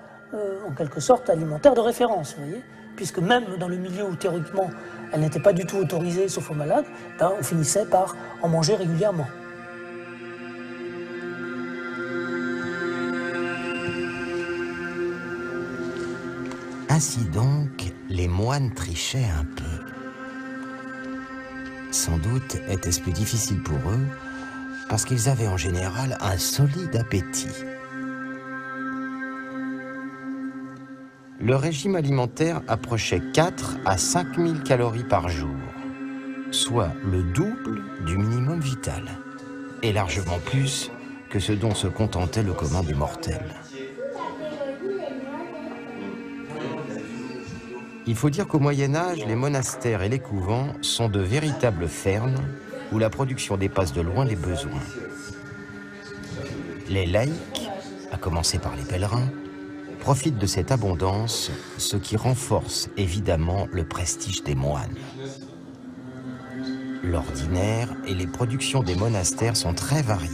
en quelque sorte, alimentaire de référence, vous voyez, puisque même dans le milieu où théoriquement elle n'était pas du tout autorisée, sauf aux malades, ben, on finissait par en manger régulièrement. Ainsi donc, les moines trichaient un peu. Sans doute était-ce plus difficile pour eux, parce qu'ils avaient en général un solide appétit. Le régime alimentaire approchait 4 à 5 000 calories par jour, soit le double du minimum vital, et largement plus que ce dont se contentait le commun des mortels. Il faut dire qu'au Moyen-Âge, les monastères et les couvents sont de véritables fermes où la production dépasse de loin les besoins. Les laïcs, à commencer par les pèlerins, profitent de cette abondance, ce qui renforce évidemment le prestige des moines. L'ordinaire et les productions des monastères sont très variées.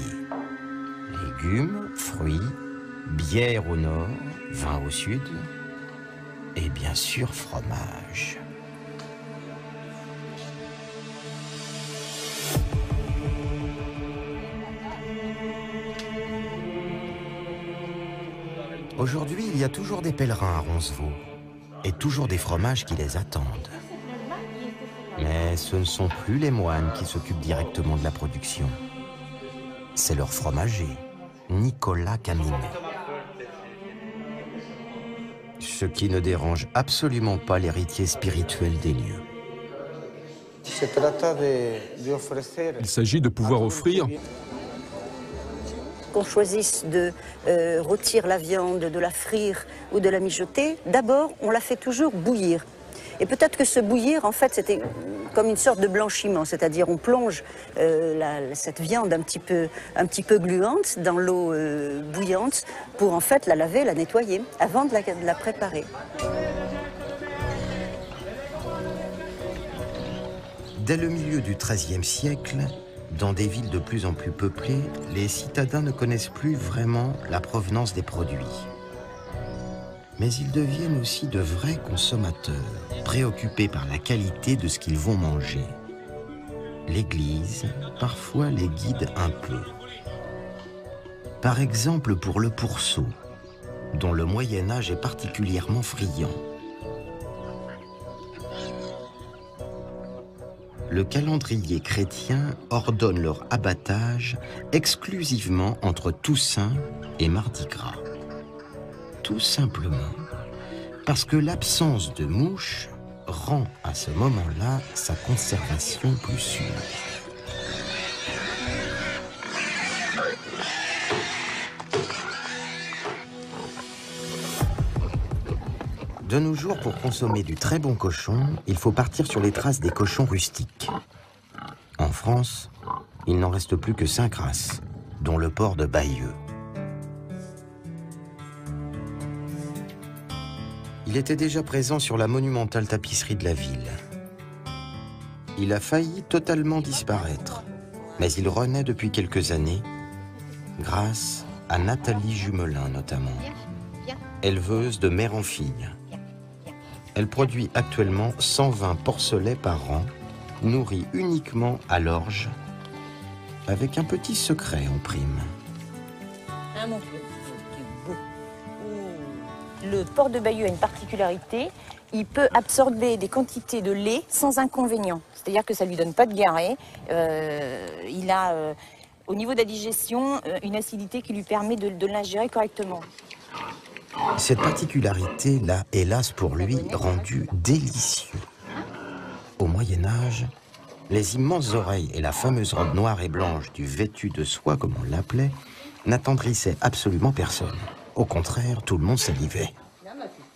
Légumes, fruits, bière au nord, vin au sud, et bien sûr fromage. Aujourd'hui, il y a toujours des pèlerins à Roncevaux et toujours des fromages qui les attendent. Mais ce ne sont plus les moines qui s'occupent directement de la production. C'est leur fromager, Nicolas Caminet. Ce qui ne dérange absolument pas l'héritier spirituel des lieux. Il s'agit de pouvoir offrir... Qu'on choisisse de rôtir la viande, de la frire ou de la mijoter, d'abord, on la fait toujours bouillir. Et peut-être que ce bouillir, en fait, c'était comme une sorte de blanchiment, c'est-à-dire on plonge cette viande un petit peu gluante dans l'eau bouillante pour en fait la laver, la nettoyer, avant de la préparer. Dès le milieu du XIIIe siècle, dans des villes de plus en plus peuplées, les citadins ne connaissent plus vraiment la provenance des produits. Mais ils deviennent aussi de vrais consommateurs, préoccupés par la qualité de ce qu'ils vont manger. L'Église, parfois, les guide un peu. Par exemple pour le pourceau, dont le Moyen-Âge est particulièrement friand. Le calendrier chrétien ordonne leur abattage exclusivement entre Toussaint et Mardi Gras. Tout simplement parce que l'absence de mouches rend à ce moment-là sa conservation plus sûre. De nos jours, pour consommer du très bon cochon, il faut partir sur les traces des cochons rustiques. En France, il n'en reste plus que 5 races, dont le porc de Bayeux. Il était déjà présent sur la monumentale tapisserie de la ville. Il a failli totalement disparaître, mais il renaît depuis quelques années, grâce à Nathalie Jumelin notamment, éleveuse de mère en fille. Elle produit actuellement 120 porcelets par an, nourris uniquement à l'orge, avec un petit secret en prime. Ah mon Dieu, c'est beau. Le porc de Bayeux a une particularité, il peut absorber des quantités de lait sans inconvénient. C'est-à-dire que ça ne lui donne pas de diarrhée. Il a, au niveau de la digestion, une acidité qui lui permet de l'ingérer correctement. Cette particularité l'a, hélas pour lui, rendu délicieux. Au Moyen-Âge, les immenses oreilles et la fameuse robe noire et blanche du vêtu de soie, comme on l'appelait, n'attendrissaient absolument personne. Au contraire, tout le monde salivait.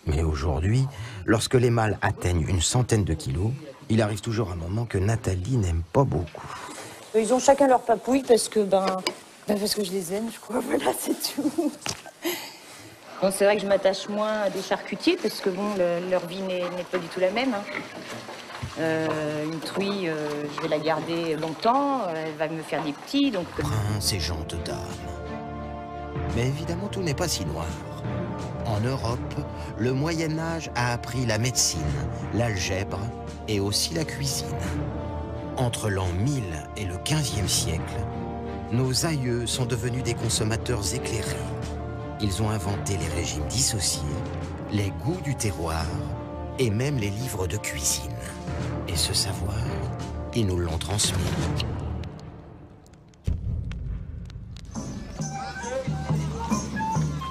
Mais aujourd'hui, lorsque les mâles atteignent une centaine de kilos, il arrive toujours un moment que Nathalie n'aime pas beaucoup. Ils ont chacun leur papouille parce que, parce que je les aime, je crois. Voilà, c'est tout. Bon, c'est vrai que je m'attache moins à des charcutiers parce que bon, leur vie n'est pas du tout la même. Une truie, je vais la garder longtemps, elle va me faire des petits, donc... Prince et gens de dames. Mais évidemment, tout n'est pas si noir. En Europe, le Moyen-Âge a appris la médecine, l'algèbre et aussi la cuisine. Entre l'an 1000 et le XVe siècle, nos aïeux sont devenus des consommateurs éclairés. Ils ont inventé les régimes dissociés, les goûts du terroir et même les livres de cuisine. Et ce savoir, ils nous l'ont transmis.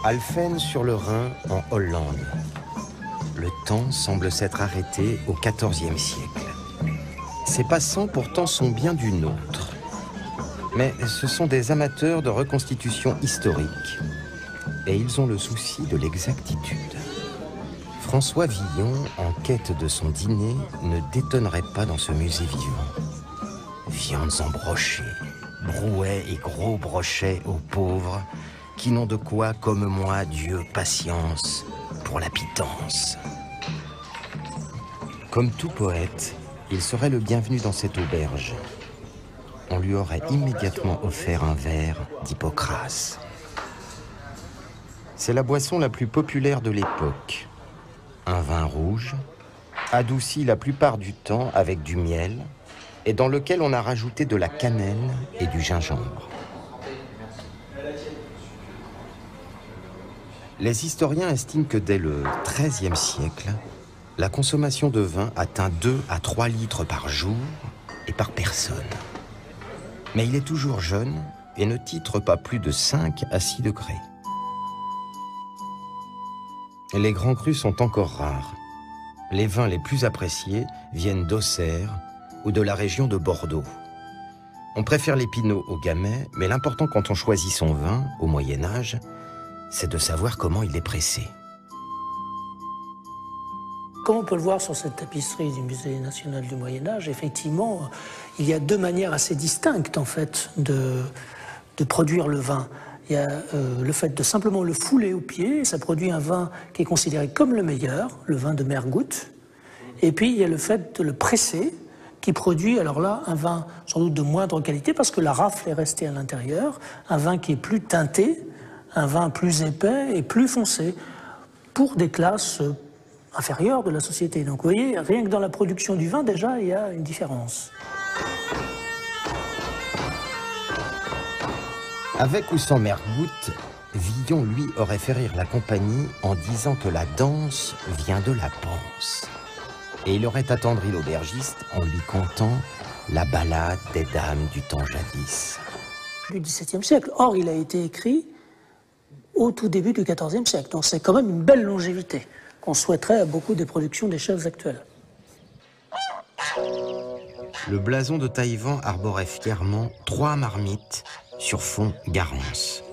Alphen sur le Rhin, en Hollande. Le temps semble s'être arrêté au XIVe siècle. Ces passants pourtant sont bien du nôtre. Mais ce sont des amateurs de reconstitution historique. Et ils ont le souci de l'exactitude. François Villon, en quête de son dîner, ne détonnerait pas dans ce musée vivant. Viandes en brochets, brouets et gros brochets aux pauvres, qui n'ont de quoi, comme moi, Dieu, patience pour la pitance. Comme tout poète, il serait le bienvenu dans cette auberge. On lui aurait immédiatement offert un verre d'Hippocrate. C'est la boisson la plus populaire de l'époque. Un vin rouge, adouci la plupart du temps avec du miel, et dans lequel on a rajouté de la cannelle et du gingembre. Les historiens estiment que dès le XIIIe siècle, la consommation de vin atteint 2 à 3 litres par jour et par personne. Mais il est toujours jeune et ne titre pas plus de 5 à 6 degrés. Les grands crus sont encore rares. Les vins les plus appréciés viennent d'Auxerre ou de la région de Bordeaux. On préfère les pinots au gamay, mais l'important quand on choisit son vin, au Moyen-Âge, c'est de savoir comment il est pressé. Comme on peut le voir sur cette tapisserie du Musée national du Moyen-Âge, effectivement, il y a 2 manières assez distinctes, en fait, de produire le vin. Il y a le fait de simplement le fouler au pied, et ça produit un vin qui est considéré comme le meilleur, le vin de Mergoutte. Et puis il y a le fait de le presser, qui produit, alors là, un vin sans doute de moindre qualité, parce que la rafle est restée à l'intérieur, un vin qui est plus teinté, un vin plus épais et plus foncé, pour des classes inférieures de la société. Donc vous voyez, rien que dans la production du vin, déjà, il y a une différence. Avec ou sans Mergoutte, Villon, lui, aurait fait rire la compagnie en disant que la danse vient de la panse. Et il aurait attendri l'aubergiste en lui contant la ballade des dames du temps jadis. Du XVIIe siècle. Or, il a été écrit au tout début du XIVe siècle. Donc c'est quand même une belle longévité qu'on souhaiterait à beaucoup des productions des chefs actuels. Le blason de Taïwan arborait fièrement 3 marmites sur fond Garance.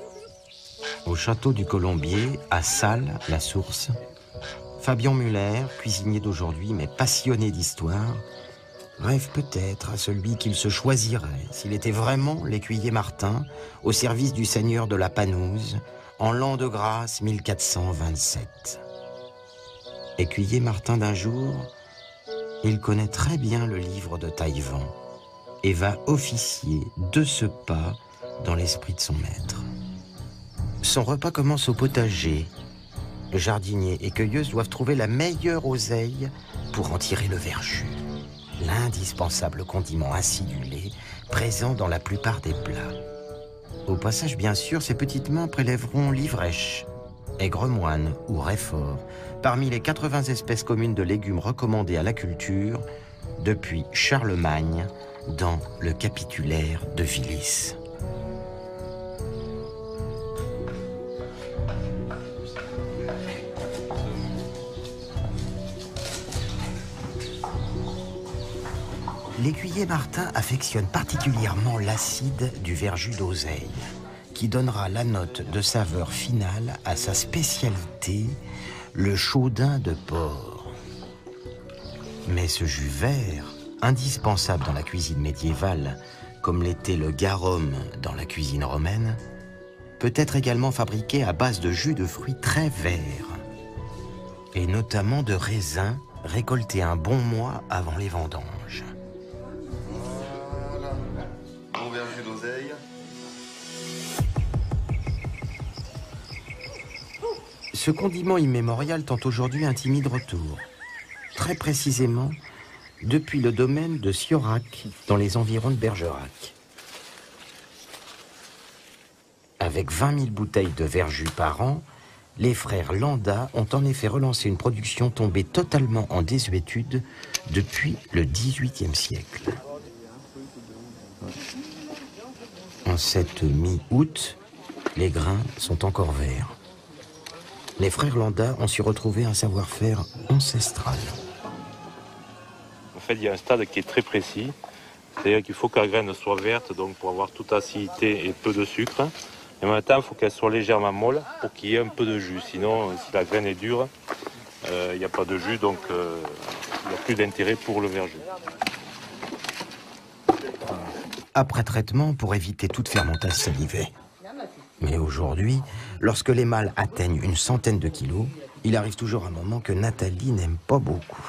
Au château du Colombier, à Salles, la Source, Fabien Muller, cuisinier d'aujourd'hui mais passionné d'histoire, rêve peut-être à celui qu'il se choisirait s'il était vraiment l'écuyer Martin au service du seigneur de la Panouse en l'an de grâce 1427. Écuyer Martin d'un jour, il connaît très bien le livre de Taïwan et va officier de ce pas dans l'esprit de son maître. Son repas commence au potager. Jardiniers et cueilleuses doivent trouver la meilleure oseille pour en tirer le verjus, l'indispensable condiment acidulé présent dans la plupart des plats. Au passage, bien sûr, ces petites mains prélèveront l'ivrèche, aigre-moine ou raifort, parmi les 80 espèces communes de légumes recommandées à la culture depuis Charlemagne dans le capitulaire de Vilis. L'écuyer Martin affectionne particulièrement l'acide du verjus d'oseille, qui donnera la note de saveur finale à sa spécialité, le chaudin de porc. Mais ce jus vert, indispensable dans la cuisine médiévale, comme l'était le garum dans la cuisine romaine, peut être également fabriqué à base de jus de fruits très verts, et notamment de raisins récoltés un bon mois avant les vendanges. Voilà, bon verjus d'oseille. Ce condiment immémorial tend aujourd'hui un timide retour. Très précisément, depuis le domaine de Siorac, dans les environs de Bergerac. Avec 20 000 bouteilles de verjus par an, les frères Landa ont en effet relancé une production tombée totalement en désuétude depuis le XVIIIe siècle. En cette mi-août, les grains sont encore verts. Les frères Landa ont su retrouver un savoir-faire ancestral. En fait, il y a un stade qui est très précis, c'est-à-dire qu'il faut que la graine soit verte, donc pour avoir toute acidité et peu de sucre. Et en même temps, il faut qu'elle soit légèrement molle pour qu'il y ait un peu de jus. Sinon, si la graine est dure, il n'y a pas de jus, donc il n'y a plus d'intérêt pour le verjus. Après traitement pour éviter toute fermentation salivée. Mais aujourd'hui, lorsque les mâles atteignent une centaine de kilos, il arrive toujours un moment que Nathalie n'aime pas beaucoup.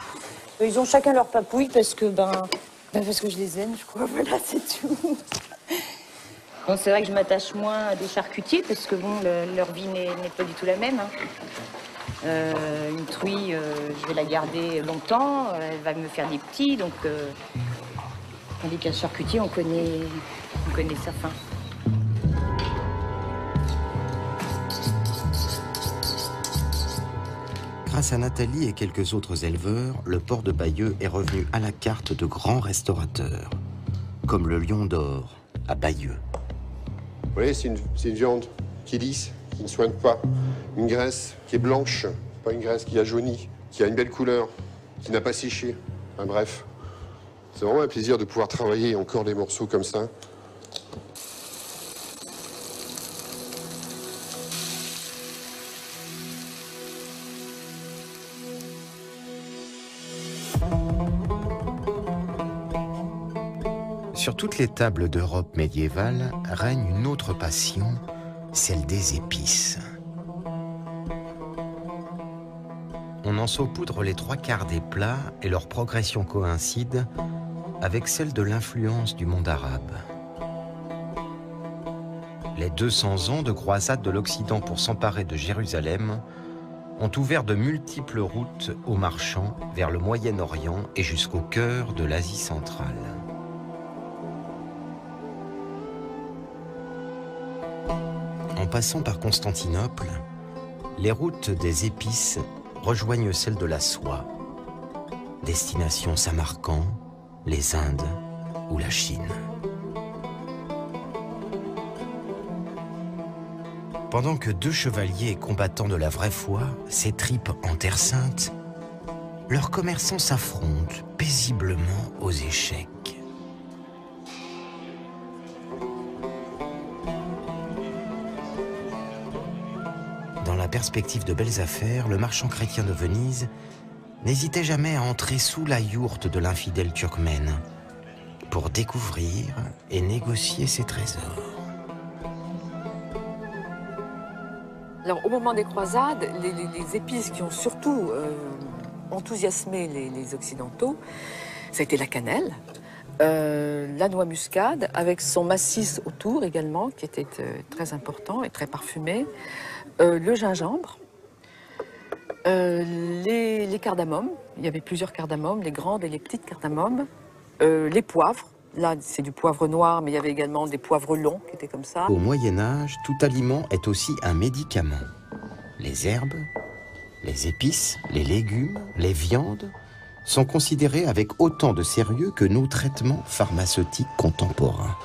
Ils ont chacun leur papouille parce que parce que je les aime, je crois. Voilà, c'est tout. Bon, c'est vrai que je m'attache moins à des charcutiers parce que bon, leur vie n'est pas du tout la même. Une truie, je vais la garder longtemps, elle va me faire des petits, donc tandis qu'un charcutier, on connaît sa fin. Grâce à Nathalie et quelques autres éleveurs, le port de Bayeux est revenu à la carte de grands restaurateurs, comme le Lion d'Or à Bayeux. Vous voyez, c'est une viande qui est lisse, qui ne soigne pas. Une graisse qui est blanche, pas une graisse qui a jauni, qui a une belle couleur, qui n'a pas séché. Enfin, bref, c'est vraiment un plaisir de pouvoir travailler encore des morceaux comme ça. Sur toutes les tables d'Europe médiévale règne une autre passion, celle des épices. On en saupoudre les 3/4 des plats et leur progression coïncide avec celle de l'influence du monde arabe. Les 200 ans de croisade de l'Occident pour s'emparer de Jérusalem ont ouvert de multiples routes aux marchands vers le Moyen-Orient et jusqu'au cœur de l'Asie centrale. En passant par Constantinople, les routes des épices rejoignent celles de la soie, destination Samarcande, les Indes ou la Chine. Pendant que deux chevaliers combattants de la vraie foi s'étripent en Terre Sainte, leurs commerçants s'affrontent paisiblement aux échecs. Dans la perspective de belles affaires, le marchand chrétien de Venise n'hésitait jamais à entrer sous la yourte de l'infidèle turkmène pour découvrir et négocier ses trésors. Alors, au moment des croisades, les épices qui ont surtout enthousiasmé les Occidentaux, ça a été la cannelle, la noix muscade, avec son massif autour également, qui était très important et très parfumé, le gingembre, les cardamomes, il y avait plusieurs cardamomes, les grandes et les petites cardamomes, les poivres. Là, c'est du poivre noir, mais il y avait également des poivres longs qui étaient comme ça. Au Moyen-Âge, tout aliment est aussi un médicament. Les herbes, les épices, les légumes, les viandes sont considérés avec autant de sérieux que nos traitements pharmaceutiques contemporains.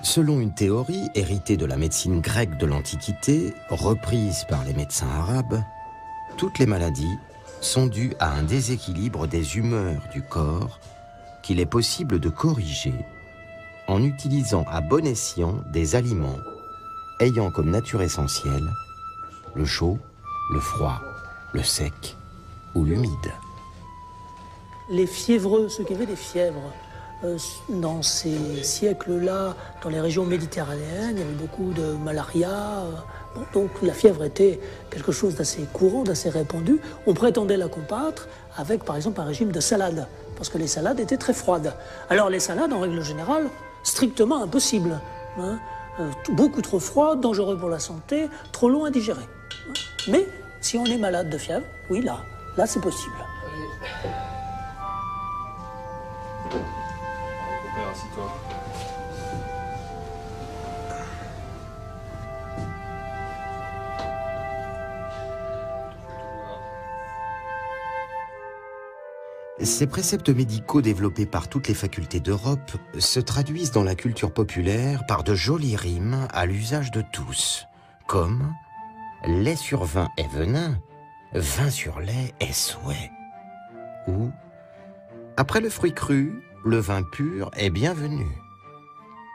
Selon une théorie héritée de la médecine grecque de l'Antiquité, reprise par les médecins arabes, toutes les maladies sont dues à un déséquilibre des humeurs du corps qu'il est possible de corriger en utilisant à bon escient des aliments ayant comme nature essentielle le chaud, le froid, le sec ou l'humide. Les fiévreux, ceux qui avaient des fièvres, dans ces siècles-là, dans les régions méditerranéennes, il y avait beaucoup de malaria. Donc la fièvre était quelque chose d'assez courant, d'assez répandu. On prétendait la combattre avec, par exemple, un régime de salade, parce que les salades étaient très froides. Alors les salades, en règle générale, strictement impossibles. Beaucoup trop froid, dangereux pour la santé, trop long à digérer. Mais si on est malade de fièvre, oui, là c'est possible. Ces préceptes médicaux développés par toutes les facultés d'Europe se traduisent dans la culture populaire par de jolies rimes à l'usage de tous, comme « lait sur vin est venin, vin sur lait est souhait » ou « après le fruit cru, le vin pur est bienvenu »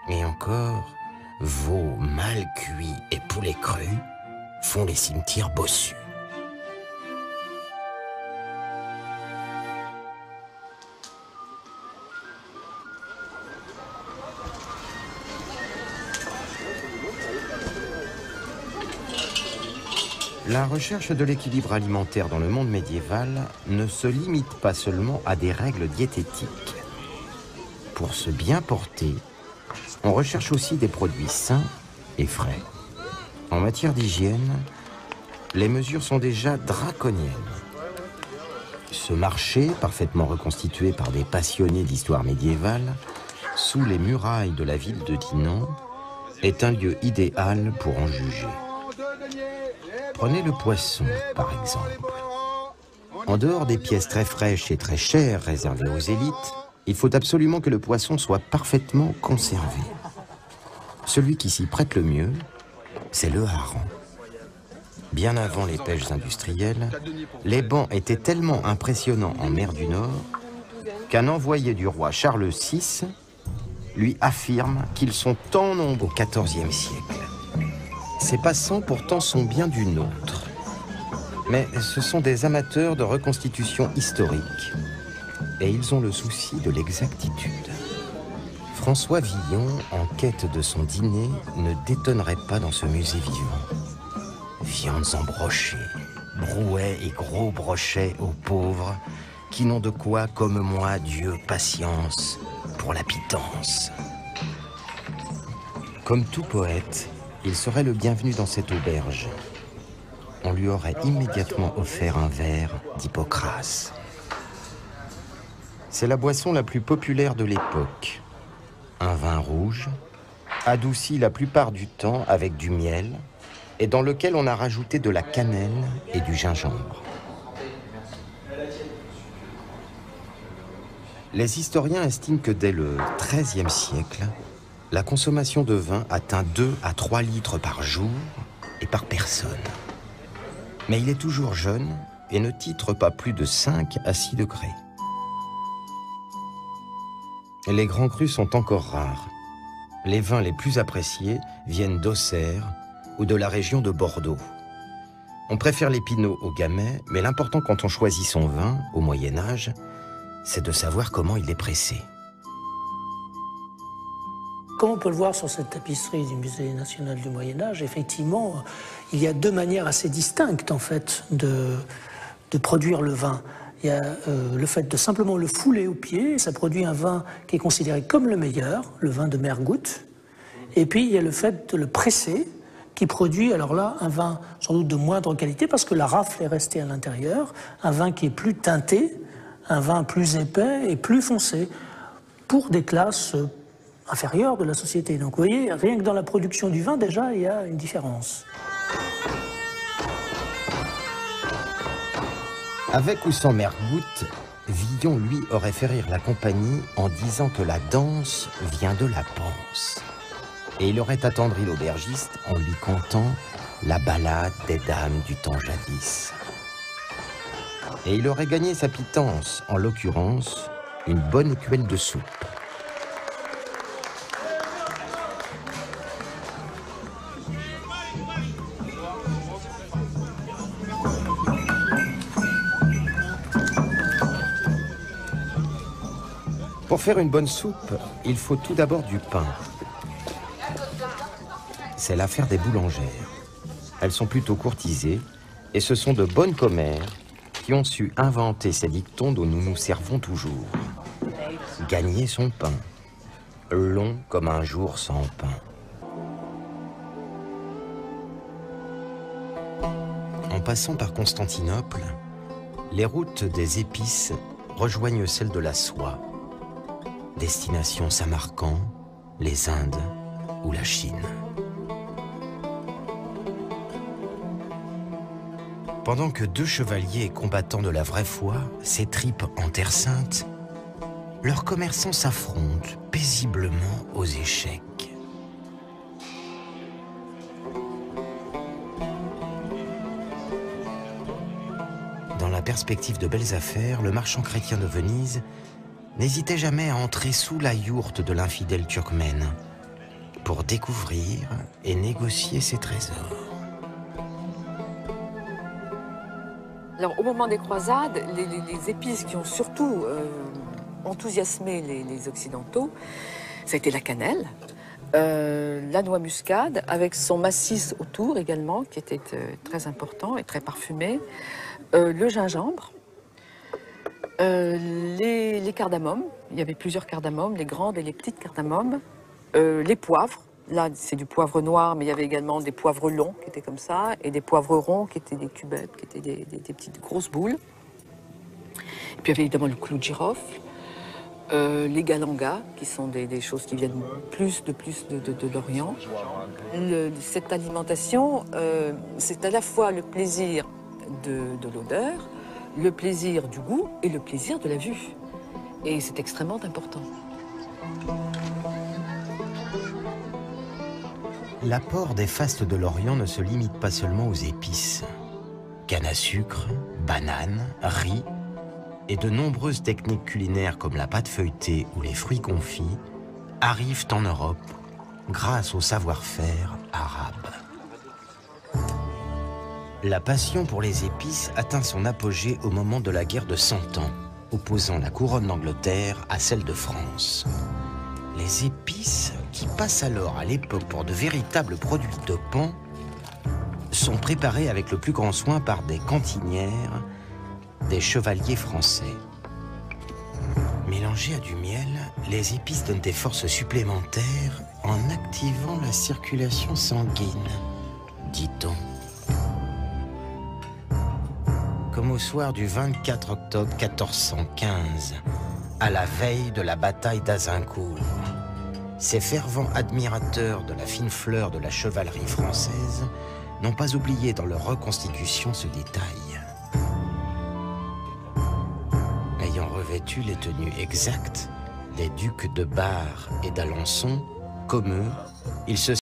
et encore « veau mal cuit et poulet cru font les cimetières bossus ». La recherche de l'équilibre alimentaire dans le monde médiéval ne se limite pas seulement à des règles diététiques. Pour se bien porter, on recherche aussi des produits sains et frais. En matière d'hygiène, les mesures sont déjà draconiennes. Ce marché, parfaitement reconstitué par des passionnés d'histoire médiévale, sous les murailles de la ville de Dinan, est un lieu idéal pour en juger. Prenez le poisson, par exemple. En dehors des pièces très fraîches et très chères réservées aux élites, il faut absolument que le poisson soit parfaitement conservé. Celui qui s'y prête le mieux, c'est le hareng. Bien avant les pêches industrielles, les bancs étaient tellement impressionnants en mer du Nord qu'un envoyé du roi Charles VI lui affirme qu'ils sont en nombre au XIVe siècle. Ces passants pourtant sont bien du nôtre. Mais ce sont des amateurs de reconstitution historique. Et ils ont le souci de l'exactitude. François Villon, en quête de son dîner, ne détonnerait pas dans ce musée vivant. Viandes en brochet, brouets et gros brochets aux pauvres, qui n'ont de quoi, comme moi, Dieu, patience, pour la pitance. Comme tout poète, il serait le bienvenu dans cette auberge. On lui aurait immédiatement offert un verre d'Hippocrate. C'est la boisson la plus populaire de l'époque. Un vin rouge, adouci la plupart du temps avec du miel, et dans lequel on a rajouté de la cannelle et du gingembre. Les historiens estiment que dès le XIIIe siècle, la consommation de vin atteint 2 à 3 litres par jour et par personne. Mais il est toujours jeune et ne titre pas plus de 5 à 6 degrés. Les grands crus sont encore rares. Les vins les plus appréciés viennent d'Auxerre ou de la région de Bordeaux. On préfère les pinots au gamay, mais l'important quand on choisit son vin, au Moyen-Âge, c'est de savoir comment il est pressé. Comme on peut le voir sur cette tapisserie du Musée national du Moyen-Âge, effectivement, il y a 2 manières assez distinctes, en fait, de produire le vin. Il y a le fait de simplement le fouler au pied, ça produit un vin qui est considéré comme le meilleur, le vin de Mergoutte. Et puis il y a le fait de le presser, qui produit, alors là, un vin sans doute de moindre qualité, parce que la rafle est restée à l'intérieur, un vin qui est plus teinté, un vin plus épais et plus foncé, pour des classes inférieures de la société. Donc vous voyez, rien que dans la production du vin, déjà, il y a une différence. Avec ou sans Mergoutte, Villon, lui, aurait fait rire la compagnie en disant que la danse vient de la panse. Et il aurait attendri l'aubergiste en lui contant la ballade des dames du temps jadis. Et il aurait gagné sa pitance, en l'occurrence, une bonne écuelle de soupe. Pour faire une bonne soupe, il faut tout d'abord du pain. C'est l'affaire des boulangères. Elles sont plutôt courtisées et ce sont de bonnes commères qui ont su inventer ces dictons dont nous nous servons toujours. Gagner son pain, long comme un jour sans pain. En passant par Constantinople, les routes des épices rejoignent celles de la soie. Destination Samarcande, les Indes ou la Chine. Pendant que deux chevaliers combattants de la vraie foi s'étripent en Terre Sainte, leurs commerçants s'affrontent paisiblement aux échecs. Dans la perspective de belles affaires, le marchand chrétien de Venise n'hésitait jamais à entrer sous la yourte de l'infidèle turkmène pour découvrir et négocier ses trésors. Alors, au moment des croisades, les épices qui ont surtout enthousiasmé les Occidentaux, ça a été la cannelle, la noix muscade, avec son massif autour également, qui était très important et très parfumé, le gingembre, les cardamomes, il y avait plusieurs cardamomes, les grandes et les petites cardamomes, les poivres, là c'est du poivre noir, mais il y avait également des poivres longs qui étaient comme ça, et des poivres ronds qui étaient des cubettes, qui étaient des petites grosses boules. Et puis il y avait évidemment le clou de girofle, les galangas, qui sont des choses qui viennent de l'Orient. Cette alimentation, c'est à la fois le plaisir de l'odeur, le plaisir du goût et le plaisir de la vue. Et c'est extrêmement important. L'apport des fastes de l'Orient ne se limite pas seulement aux épices. Canne à sucre, bananes, riz et de nombreuses techniques culinaires comme la pâte feuilletée ou les fruits confits arrivent en Europe grâce au savoir-faire arabe. La passion pour les épices atteint son apogée au moment de la guerre de 100 ans, opposant la couronne d'Angleterre à celle de France. Les épices, qui passent alors à l'époque pour de véritables produits de pan, sont préparées avec le plus grand soin par des cantinières, des chevaliers français. Mélangées à du miel, les épices donnent des forces supplémentaires en activant la circulation sanguine, dit-on. Comme au soir du 24 octobre 1415, à la veille de la bataille d'Azincourt, ces fervents admirateurs de la fine fleur de la chevalerie française n'ont pas oublié dans leur reconstitution ce détail. Ayant revêtu les tenues exactes des ducs de Bar et d'Alençon, comme eux, ils se